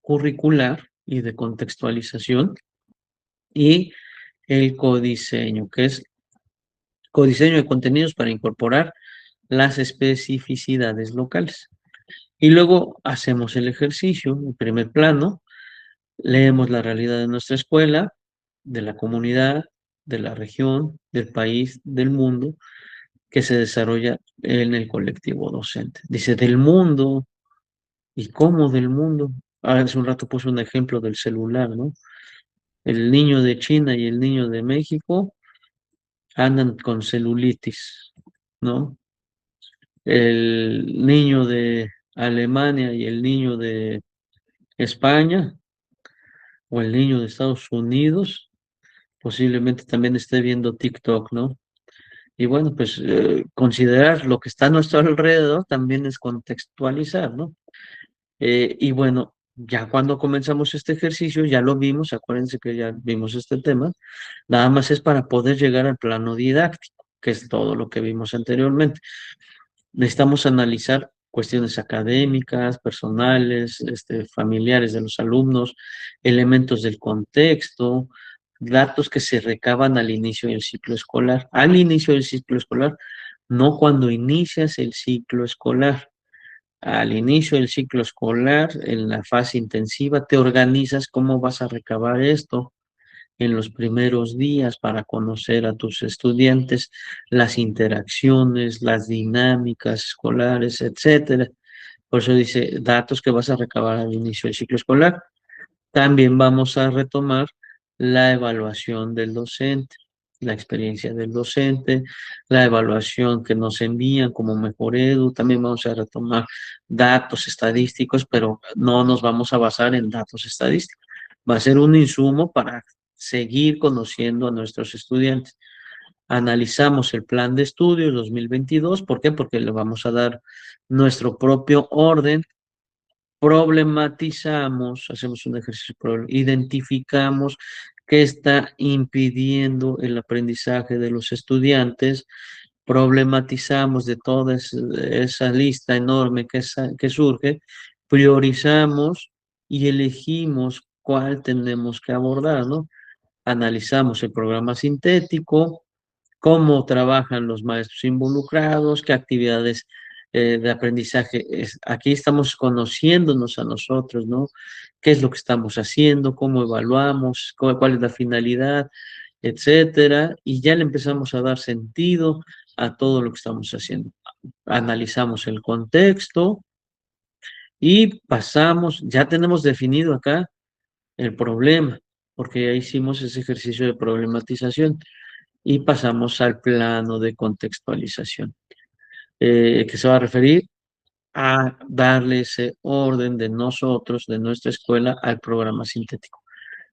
curricular y de contextualización y el codiseño, que es codiseño de contenidos para incorporar las especificidades locales. Y luego hacemos el ejercicio, en primer plano, leemos la realidad de nuestra escuela, de la comunidad, de la región, del país, del mundo, que se desarrolla en el colectivo docente. Dice, del mundo, ¿y cómo del mundo? Hace un rato puse un ejemplo del celular, ¿no? El niño de China y el niño de México andan con celulitis, ¿no? El niño de Alemania y el niño de España o el niño de Estados Unidos posiblemente también esté viendo TikTok, ¿no? Y bueno, pues considerar lo que está a nuestro alrededor también es contextualizar, ¿no? Y bueno, ya cuando comenzamos este ejercicio, ya lo vimos, acuérdense que ya vimos este tema, nada más es para poder llegar al plano didáctico, que es todo lo que vimos anteriormente. Necesitamos analizar cuestiones académicas, personales, familiares de los alumnos, elementos del contexto, datos que se recaban al inicio del ciclo escolar. Al inicio del ciclo escolar, no cuando inicias el ciclo escolar. Al inicio del ciclo escolar, en la fase intensiva, te organizas cómo vas a recabar esto en los primeros días para conocer a tus estudiantes, las interacciones, las dinámicas escolares, etcétera. Por eso dice datos que vas a recabar al inicio del ciclo escolar. También vamos a retomar la evaluación del docente, la experiencia del docente, la evaluación que nos envían como Mejor Edu. También vamos a retomar datos estadísticos, pero no nos vamos a basar en datos estadísticos. Va a ser un insumo para seguir conociendo a nuestros estudiantes. Analizamos el plan de estudios 2022. ¿Por qué? Porque le vamos a dar nuestro propio orden problematizamos, hacemos un ejercicio, identificamos qué está impidiendo el aprendizaje de los estudiantes, problematizamos de toda esa lista enorme que surge, priorizamos y elegimos cuál tenemos que abordar, ¿no? Analizamos el programa sintético, cómo trabajan los maestros involucrados, qué actividades de aprendizaje. Aquí estamos conociéndonos a nosotros, ¿no? ¿Qué es lo que estamos haciendo? ¿Cómo evaluamos? ¿Cuál es la finalidad? Etcétera. Y ya le empezamos a dar sentido a todo lo que estamos haciendo. Analizamos el contexto y pasamos, ya tenemos definido acá el problema, porque ya hicimos ese ejercicio de problematización y pasamos al plano de contextualización, que se va a referir a darle ese orden de nosotros, de nuestra escuela, al programa sintético.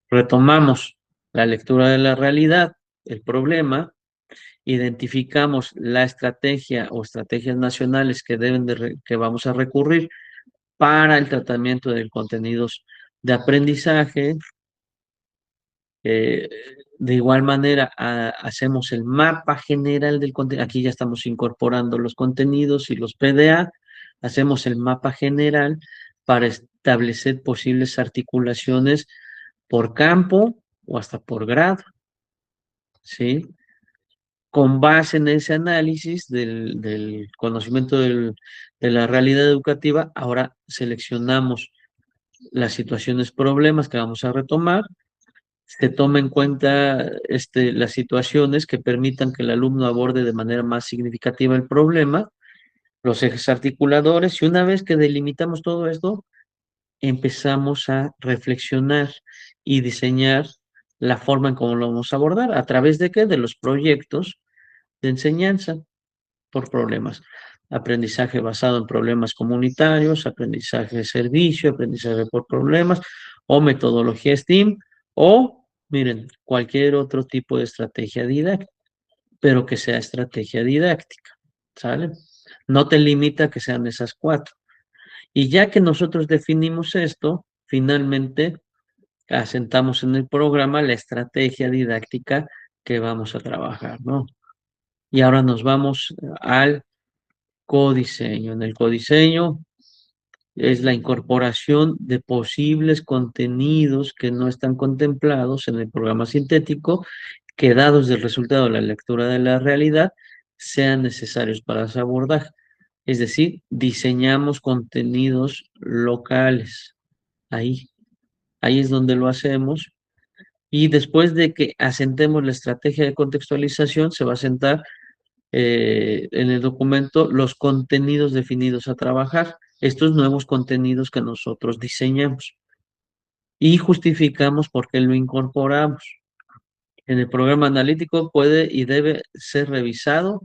Retomamos la lectura de la realidad, el problema, identificamos la estrategia o estrategias nacionales que que vamos a recurrir para el tratamiento de contenidos de aprendizaje. Eh, de igual manera, hacemos el mapa general del contenido. Aquí ya estamos incorporando los contenidos y los PDA. Hacemos el mapa general para establecer posibles articulaciones por campo o hasta por grado, ¿sí? Con base en ese análisis del conocimiento de la realidad educativa, ahora seleccionamos las situaciones, problemas que vamos a retomar. Se toma en cuenta las situaciones que permitan que el alumno aborde de manera más significativa el problema, los ejes articuladores, y una vez que delimitamos todo esto, empezamos a reflexionar y diseñar la forma en cómo lo vamos a abordar. ¿A través de qué? De los proyectos de enseñanza por problemas. Aprendizaje basado en problemas comunitarios, aprendizaje de servicio, aprendizaje por problemas, o metodología STEAM, o, miren, cualquier otro tipo de estrategia didáctica, pero que sea estrategia didáctica, ¿sale? No te limita a que sean esas cuatro. Y ya que nosotros definimos esto, finalmente asentamos en el programa la estrategia didáctica que vamos a trabajar, ¿no? Y ahora nos vamos al codiseño. En el codiseño es la incorporación de posibles contenidos que no están contemplados en el programa sintético, que dados del resultado de la lectura de la realidad, sean necesarios para su abordaje. Es decir, diseñamos contenidos locales. Ahí, ahí es donde lo hacemos. Y después de que asentemos la estrategia de contextualización, se va a asentar en el documento los contenidos definidos a trabajar, estos nuevos contenidos que nosotros diseñamos y justificamos por qué lo incorporamos. En el programa analítico puede y debe ser revisado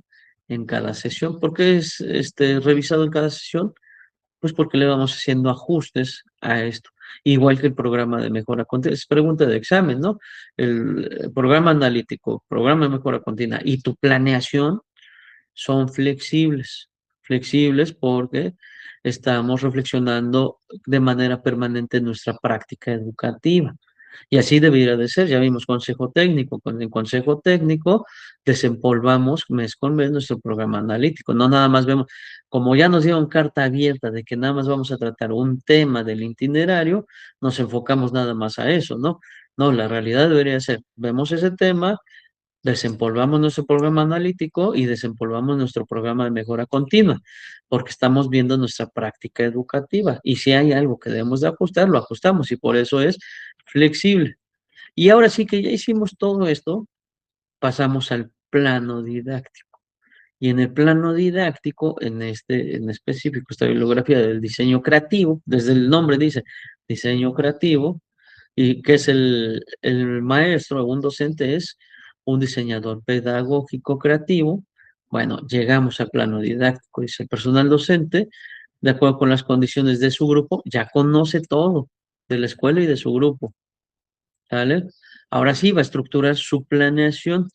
en cada sesión. ¿Por qué es revisado en cada sesión? Pues porque le vamos haciendo ajustes a esto. Igual que el programa de mejora continua, es pregunta de examen, ¿no? El programa analítico, programa de mejora continua y tu planeación son flexibles, flexibles porque estamos reflexionando de manera permanente en nuestra práctica educativa. Y así debería de ser. Ya vimos consejo técnico. Con el consejo técnico desempolvamos mes con mes nuestro programa analítico. No nada más vemos, como ya nos dieron carta abierta de que nada más vamos a tratar un tema del itinerario, nos enfocamos nada más a eso, ¿no? No, la realidad debería ser, vemos ese tema, desempolvamos nuestro programa analítico y desempolvamos nuestro programa de mejora continua, porque estamos viendo nuestra práctica educativa. Y si hay algo que debemos de ajustar, lo ajustamos y por eso es flexible. Y ahora sí que ya hicimos todo esto, pasamos al plano didáctico. Y en el plano didáctico, en específico, esta bibliografía del diseño creativo, desde el nombre dice diseño creativo, y que es el maestro, un docente es un diseñador pedagógico creativo. Bueno, llegamos al plano didáctico, dice el personal docente, de acuerdo con las condiciones de su grupo, ya conoce todo de la escuela y de su grupo, ¿sale? Ahora sí va a estructurar su planeación.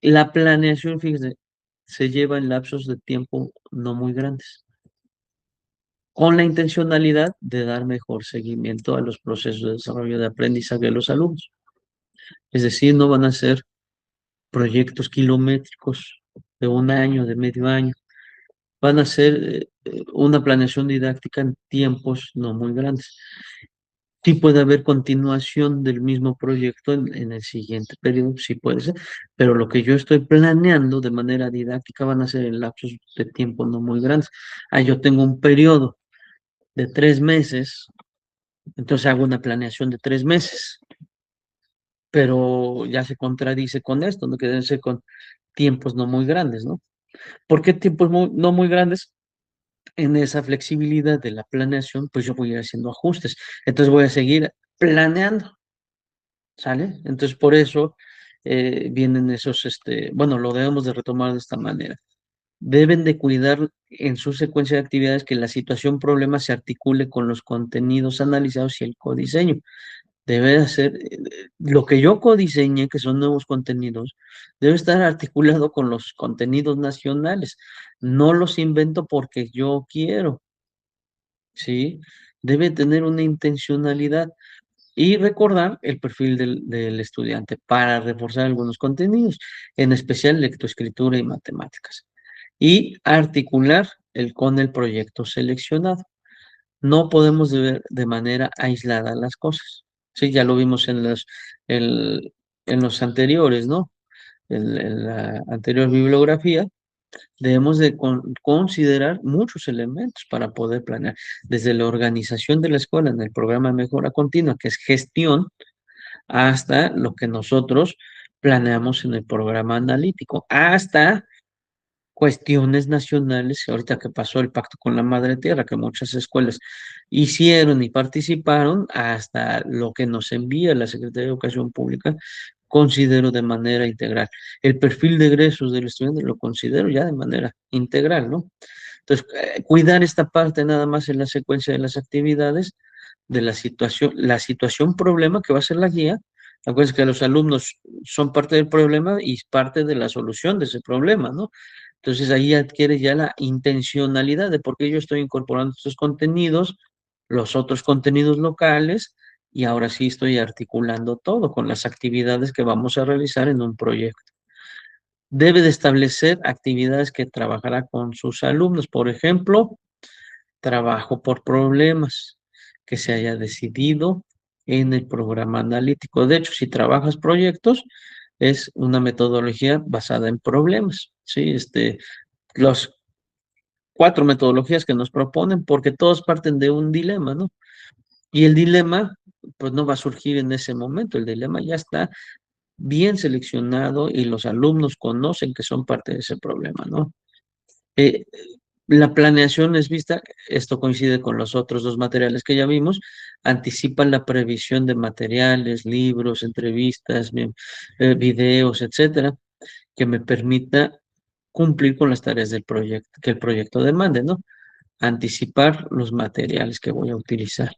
La planeación, fíjese, se lleva en lapsos de tiempo no muy grandes. con la intencionalidad de dar mejor seguimiento a los procesos de desarrollo de aprendizaje de los alumnos. Es decir, no van a ser proyectos kilométricos de un año, de medio año, van a ser una planeación didáctica en tiempos no muy grandes. Sí puede haber continuación del mismo proyecto en el siguiente periodo, sí puede ser, pero lo que yo estoy planeando de manera didáctica van a ser en lapsos de tiempo no muy grandes. Ah, yo tengo un periodo de 3 meses, entonces hago una planeación de 3 meses, pero ya se contradice con esto, ¿no? Que deben ser con tiempos no muy grandes, ¿no? ¿Por qué tiempos no muy grandes? En esa flexibilidad de la planeación, pues yo voy a ir haciendo ajustes. Entonces voy a seguir planeando, ¿sale? Entonces por eso vienen esos, bueno, lo debemos de retomar de esta manera. Deben de cuidar en su secuencia de actividades que la situación problema se articule con los contenidos analizados y el codiseño. Debe hacer lo que yo codiseñe, que son nuevos contenidos, debe estar articulado con los contenidos nacionales. No los invento porque yo quiero, ¿sí? Debe tener una intencionalidad y recordar el perfil del estudiante para reforzar algunos contenidos, en especial lectoescritura y matemáticas. Y articular con el proyecto seleccionado. No podemos ver de manera aislada las cosas. Sí, ya lo vimos en los anteriores, ¿no? En la anterior bibliografía, debemos de considerar muchos elementos para poder planear, desde la organización de la escuela en el programa de mejora continua, que es gestión, hasta lo que nosotros planeamos en el programa analítico, hasta cuestiones nacionales, ahorita que pasó el pacto con la Madre Tierra, que muchas escuelas hicieron y participaron, hasta lo que nos envía la Secretaría de Educación Pública, considero de manera integral. El perfil de egresos del estudiante lo considero ya de manera integral, ¿no? Entonces, cuidar esta parte nada más en la secuencia de las actividades, de la situación problema que va a ser la guía. Acuérdense que los alumnos son parte del problema y parte de la solución de ese problema, ¿no? Entonces ahí adquiere ya la intencionalidad de por qué yo estoy incorporando estos contenidos, los otros contenidos locales, y ahora sí estoy articulando todo con las actividades que vamos a realizar en un proyecto. Debe de establecer actividades que trabajará con sus alumnos, por ejemplo, trabajo por problemas que se haya decidido en el programa analítico. De hecho, si trabajas proyectos, es una metodología basada en problemas, ¿sí? Los 4 metodologías que nos proponen, porque todos parten de un dilema, ¿no? Y el dilema, pues no va a surgir en ese momento, el dilema ya está bien seleccionado y los alumnos conocen que son parte de ese problema, ¿no? Eh, la planeación es vista, esto coincide con los otros dos materiales que ya vimos, anticipan la previsión de materiales, libros, entrevistas, videos, etcétera, que me permita cumplir con las tareas del proyecto, que el proyecto demande, ¿no? Anticipar los materiales que voy a utilizar.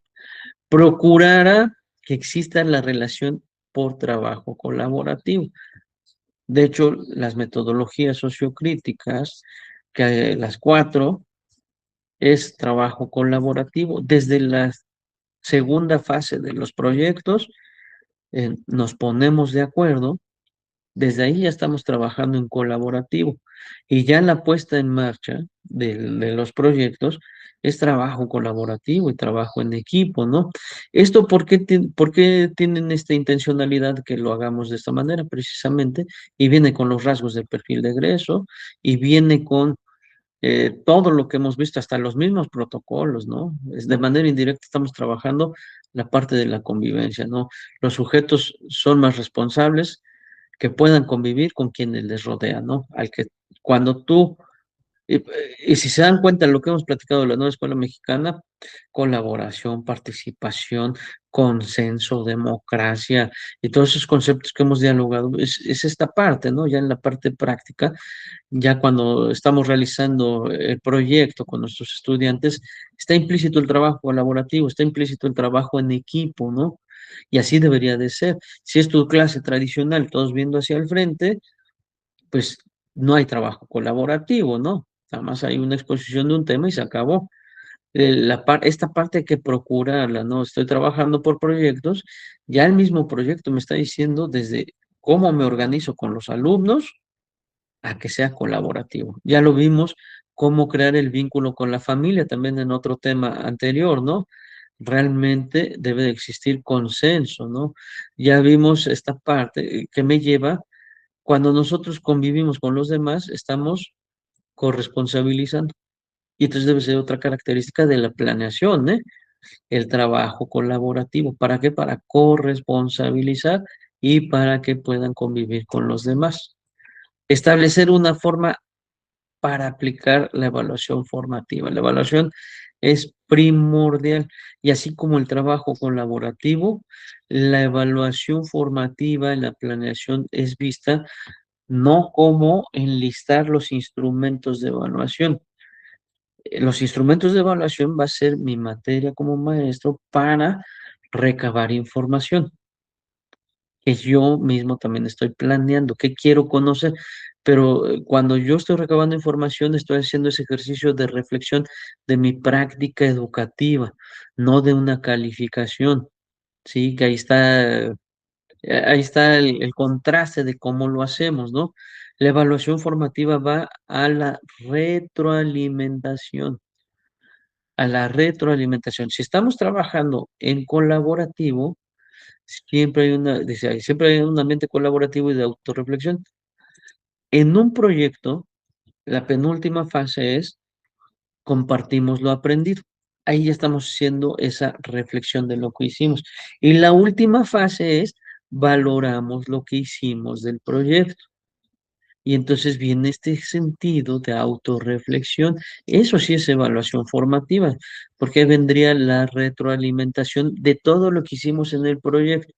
Procurará que exista la relación por trabajo colaborativo. De hecho, las metodologías sociocríticas, que las 4, es trabajo colaborativo. Desde la segunda fase de los proyectos, nos ponemos de acuerdo. Desde ahí ya estamos trabajando en colaborativo y ya la puesta en marcha de los proyectos es trabajo colaborativo y trabajo en equipo, ¿no? ¿Esto por qué tienen esta intencionalidad que lo hagamos de esta manera? Precisamente, y viene con los rasgos del perfil de egreso y viene con todo lo que hemos visto, hasta los mismos protocolos, ¿no? Es de manera indirecta estamos trabajando la parte de la convivencia, ¿no? Los sujetos son más responsables, que puedan convivir con quienes les rodean, ¿no? Al que cuando tú, y, y si se dan cuenta de lo que hemos platicado de la nueva escuela mexicana, colaboración, participación, consenso, democracia y todos esos conceptos que hemos dialogado, es esta parte, ¿no? Ya en la parte práctica, ya cuando estamos realizando el proyecto con nuestros estudiantes, está implícito el trabajo colaborativo, está implícito el trabajo en equipo, ¿no? Y así debería de ser. Si es tu clase tradicional, todos viendo hacia el frente, pues no hay trabajo colaborativo, ¿no? Nada más hay una exposición de un tema y se acabó. Esta parte hay que procurarla, ¿no? Estoy trabajando por proyectos, ya el mismo proyecto me está diciendo desde cómo me organizo con los alumnos a que sea colaborativo. Ya lo vimos, cómo crear el vínculo con la familia, también en otro tema anterior, ¿no? Realmente debe de existir consenso, ¿no? Ya vimos esta parte que me lleva, cuando nosotros convivimos con los demás, estamos corresponsabilizando. Y entonces debe ser otra característica de la planeación, ¿eh? El trabajo colaborativo. ¿Para qué? Para corresponsabilizar y para que puedan convivir con los demás. Establecer una forma para aplicar la evaluación formativa. La evaluación es primordial y así como el trabajo colaborativo, la evaluación formativa en la planeación es vista no como enlistar los instrumentos de evaluación. Los instrumentos de evaluación va a ser mi materia como maestro para recabar información que yo mismo también estoy planeando, qué quiero conocer, pero cuando yo estoy recabando información, estoy haciendo ese ejercicio de reflexión de mi práctica educativa, no de una calificación, ¿sí? Que ahí está el contraste de cómo lo hacemos, ¿no? La evaluación formativa va a la retroalimentación, a la retroalimentación. Si estamos trabajando en colaborativo, siempre hay dice ahí, siempre hay un ambiente colaborativo y de autorreflexión. En un proyecto, la penúltima fase es compartimos lo aprendido. Ahí ya estamos haciendo esa reflexión de lo que hicimos. Y la última fase es valoramos lo que hicimos del proyecto. Y entonces viene este sentido de autorreflexión. Eso sí es evaluación formativa, porque ahí vendría la retroalimentación de todo lo que hicimos en el proyecto.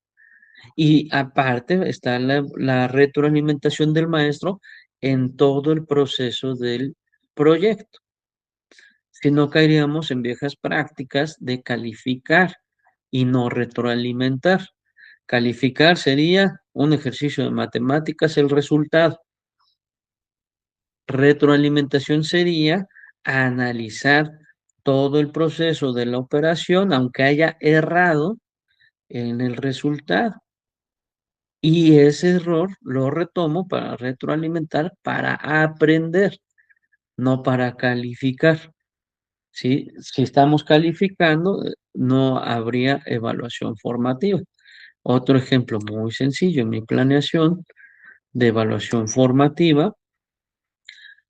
Y aparte está la retroalimentación del maestro en todo el proceso del proyecto. Si no caeríamos en viejas prácticas de calificar y no retroalimentar. Calificar sería un ejercicio de matemáticas, el resultado. Retroalimentación sería analizar todo el proceso de la operación, aunque haya errado en el resultado. Y ese error lo retomo para retroalimentar, para aprender, no para calificar. ¿Sí? Si estamos calificando, no habría evaluación formativa. Otro ejemplo muy sencillo en mi planeación de evaluación formativa,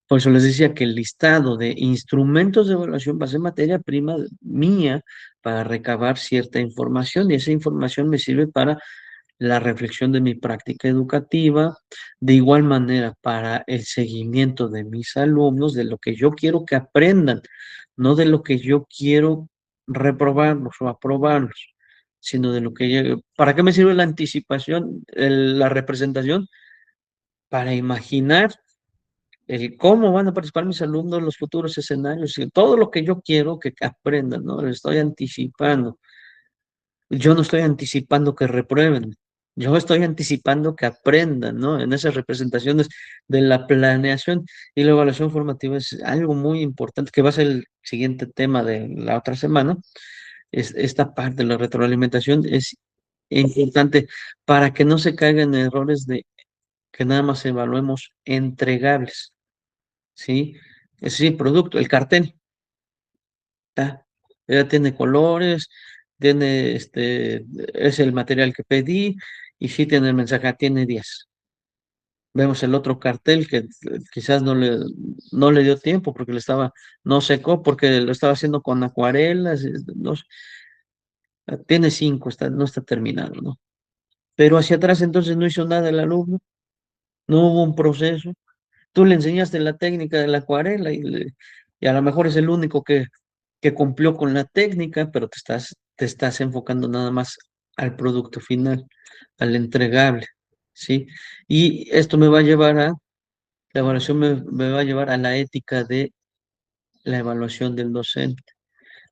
por eso les decía que el listado de instrumentos de evaluación va a ser materia prima mía para recabar cierta información y esa información me sirve para la reflexión de mi práctica educativa, de igual manera para el seguimiento de mis alumnos, de lo que yo quiero que aprendan, no de lo que yo quiero reprobarlos o aprobarlos, sino de lo que yo, ¿para qué me sirve la anticipación, la representación? Para imaginar cómo van a participar mis alumnos en los futuros escenarios y todo lo que yo quiero que aprendan, ¿no? Les estoy anticipando. Yo no estoy anticipando que reprueben, yo estoy anticipando que aprendan, ¿no? En esas representaciones de la planeación y la evaluación formativa es algo muy importante, que va a ser el siguiente tema de la otra semana. Esta parte de la retroalimentación es importante para que no se caigan en errores de que nada más evaluemos entregables, ¿sí? Es decir, producto, el cartel, ¿tá? Ya tiene colores, tiene es el material que pedí, y sí tiene el mensaje, tiene 10. Vemos el otro cartel que quizás no le dio tiempo porque no secó, porque lo estaba haciendo con acuarelas, no sé, tiene 5, no está terminado, ¿no? Pero hacia atrás entonces no hizo nada el alumno, no hubo un proceso. Tú le enseñaste la técnica de la acuarela y a lo mejor es el único que cumplió con la técnica, pero te estás enfocando nada más al producto final, al entregable, ¿sí? Y esto me va a llevar la evaluación me va a llevar a la ética de la evaluación del docente,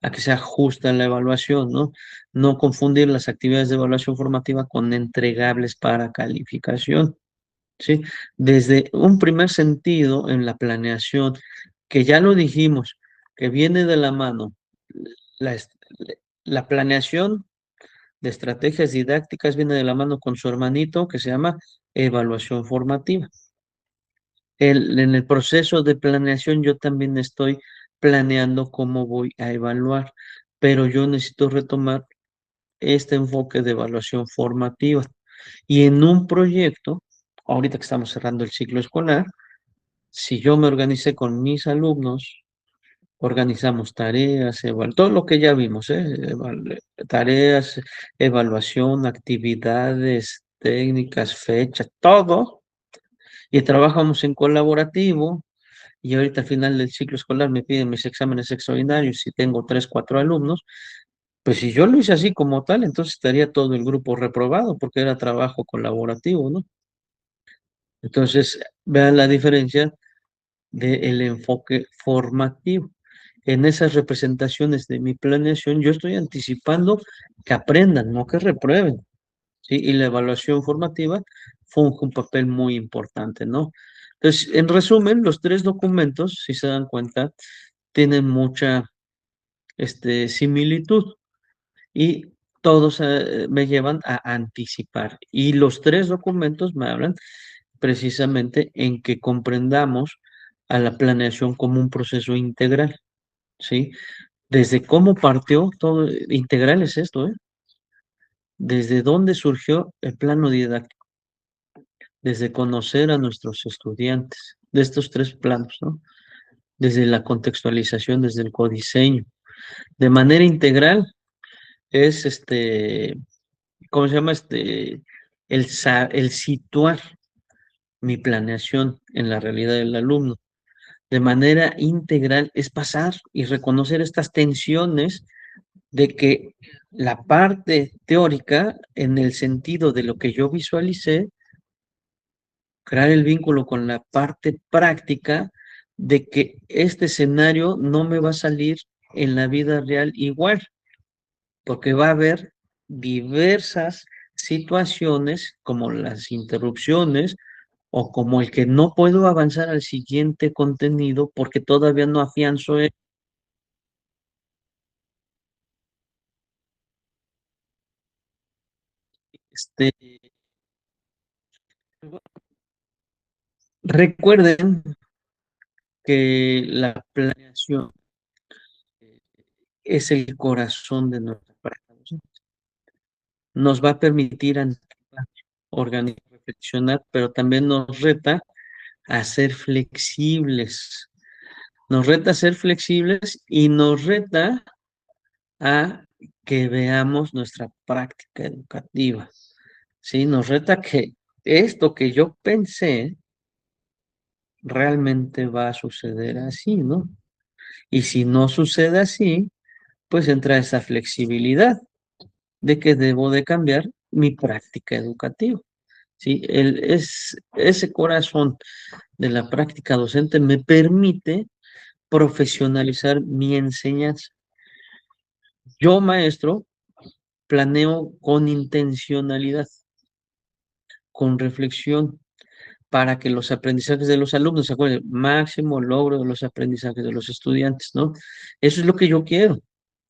a que sea justa la evaluación, ¿no? No confundir las actividades de evaluación formativa con entregables para calificación. ¿Sí? Desde un primer sentido en la planeación, que ya lo dijimos, que viene de la mano la, est- la planeación de estrategias didácticas viene de la mano con su hermanito que se llama evaluación formativa. En el proceso de planeación yo también estoy planeando cómo voy a evaluar, pero yo necesito retomar este enfoque de evaluación formativa. Y en un proyecto, ahorita que estamos cerrando el ciclo escolar, si yo me organicé con mis alumnos, organizamos tareas, todo lo que ya vimos, tareas, evaluación, actividades, técnicas, fechas, todo, y trabajamos en colaborativo, y ahorita al final del ciclo escolar me piden mis exámenes extraordinarios, si tengo 3, 4 alumnos, pues si yo lo hice así como tal, entonces estaría todo el grupo reprobado, porque era trabajo colaborativo, ¿no? Entonces, vean la diferencia del enfoque formativo. En esas representaciones de mi planeación, yo estoy anticipando que aprendan, no que reprueben, ¿sí? Y la evaluación formativa funge un papel muy importante, ¿no? Entonces, en resumen, los tres documentos, si se dan cuenta, tienen mucha similitud y todos me llevan a anticipar. Y los tres documentos me hablan precisamente en que comprendamos a la planeación como un proceso integral, ¿sí? Desde cómo partió todo, integral es esto, ¿eh? Desde dónde surgió el plano didáctico, desde conocer a nuestros estudiantes, de estos tres planos, ¿no? Desde la contextualización, desde el codiseño. De manera integral es ¿cómo se llama? El situar mi planeación en la realidad del alumno. De manera integral es pasar y reconocer estas tensiones de que la parte teórica, en el sentido de lo que yo visualicé, crear el vínculo con la parte práctica de que este escenario no me va a salir en la vida real igual, porque va a haber diversas situaciones como las interrupciones o como el que no puedo avanzar al siguiente contenido porque todavía no afianzo este. Recuerden que la planeación es el corazón de nuestra práctica. Nos va a permitir anticipar, organizar, reflexionar, pero también nos reta a ser flexibles. Nos reta a ser flexibles y nos reta a que veamos nuestra práctica educativa. ¿Sí? Nos reta que esto que yo pensé realmente va a suceder así, ¿no? Y si no sucede así, pues entra esa flexibilidad de que debo de cambiar mi práctica educativa. ¿Sí? Ese corazón de la práctica docente me permite profesionalizar mi enseñanza. Yo, maestro, planeo con intencionalidad, con reflexión, para que los aprendizajes de los alumnos, ¿se acuerden? Máximo logro de los aprendizajes de los estudiantes, ¿no? Eso es lo que yo quiero,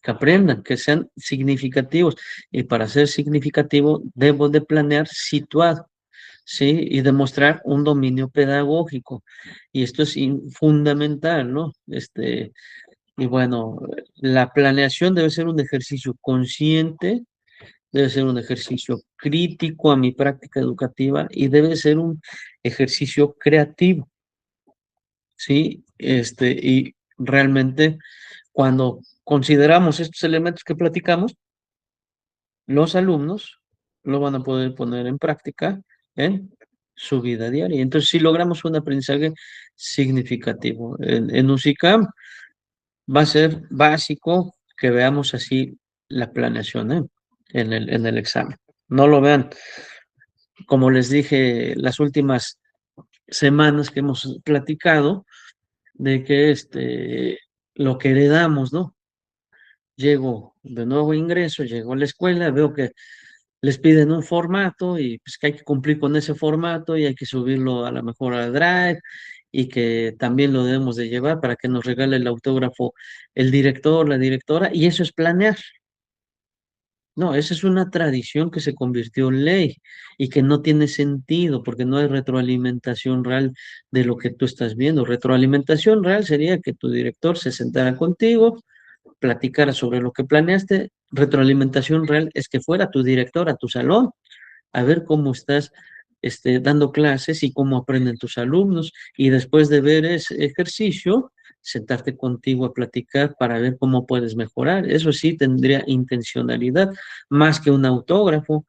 que aprendan, que sean significativos. Y para ser significativo, debo de planear situado, ¿sí? Y demostrar un dominio pedagógico. Y esto es fundamental, ¿no? Y bueno, la planeación debe ser un ejercicio consciente, debe ser un ejercicio crítico a mi práctica educativa y debe ser un ejercicio creativo, ¿sí? Y realmente cuando consideramos estos elementos que platicamos, los alumnos lo van a poder poner en práctica en su vida diaria. Entonces, si logramos un aprendizaje significativo en UCICAM, va a ser básico que veamos así la planeación, en el examen. No lo vean, como les dije, las últimas semanas que hemos platicado, de que lo que heredamos, ¿no? Llego de nuevo ingreso, llego a la escuela, veo que les piden un formato y pues que hay que cumplir con ese formato y hay que subirlo a la mejor a Drive y que también lo debemos de llevar para que nos regale el autógrafo el director, la directora, y eso es planear. No, esa es una tradición que se convirtió en ley y que no tiene sentido porque no hay retroalimentación real de lo que tú estás viendo. Retroalimentación real sería que tu director se sentara contigo, platicara sobre lo que planeaste. Retroalimentación real es que fuera tu director a tu salón a ver cómo estás dando clases y cómo aprenden tus alumnos. Y después de ver ese ejercicio, sentarte contigo a platicar para ver cómo puedes mejorar. Eso sí tendría intencionalidad más que un autógrafo.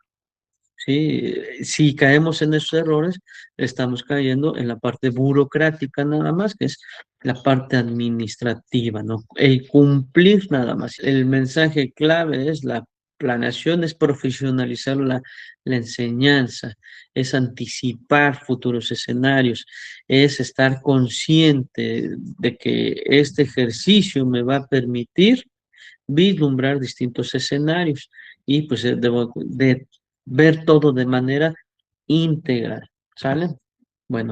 Sí, si caemos en esos errores, estamos cayendo en la parte burocrática nada más, que es la parte administrativa, ¿no? El cumplir nada más. El mensaje clave es la planeación, es profesionalizar la enseñanza, es anticipar futuros escenarios, es estar consciente de que este ejercicio me va a permitir vislumbrar distintos escenarios y pues debo de ver todo de manera íntegra, ¿sale? Bueno.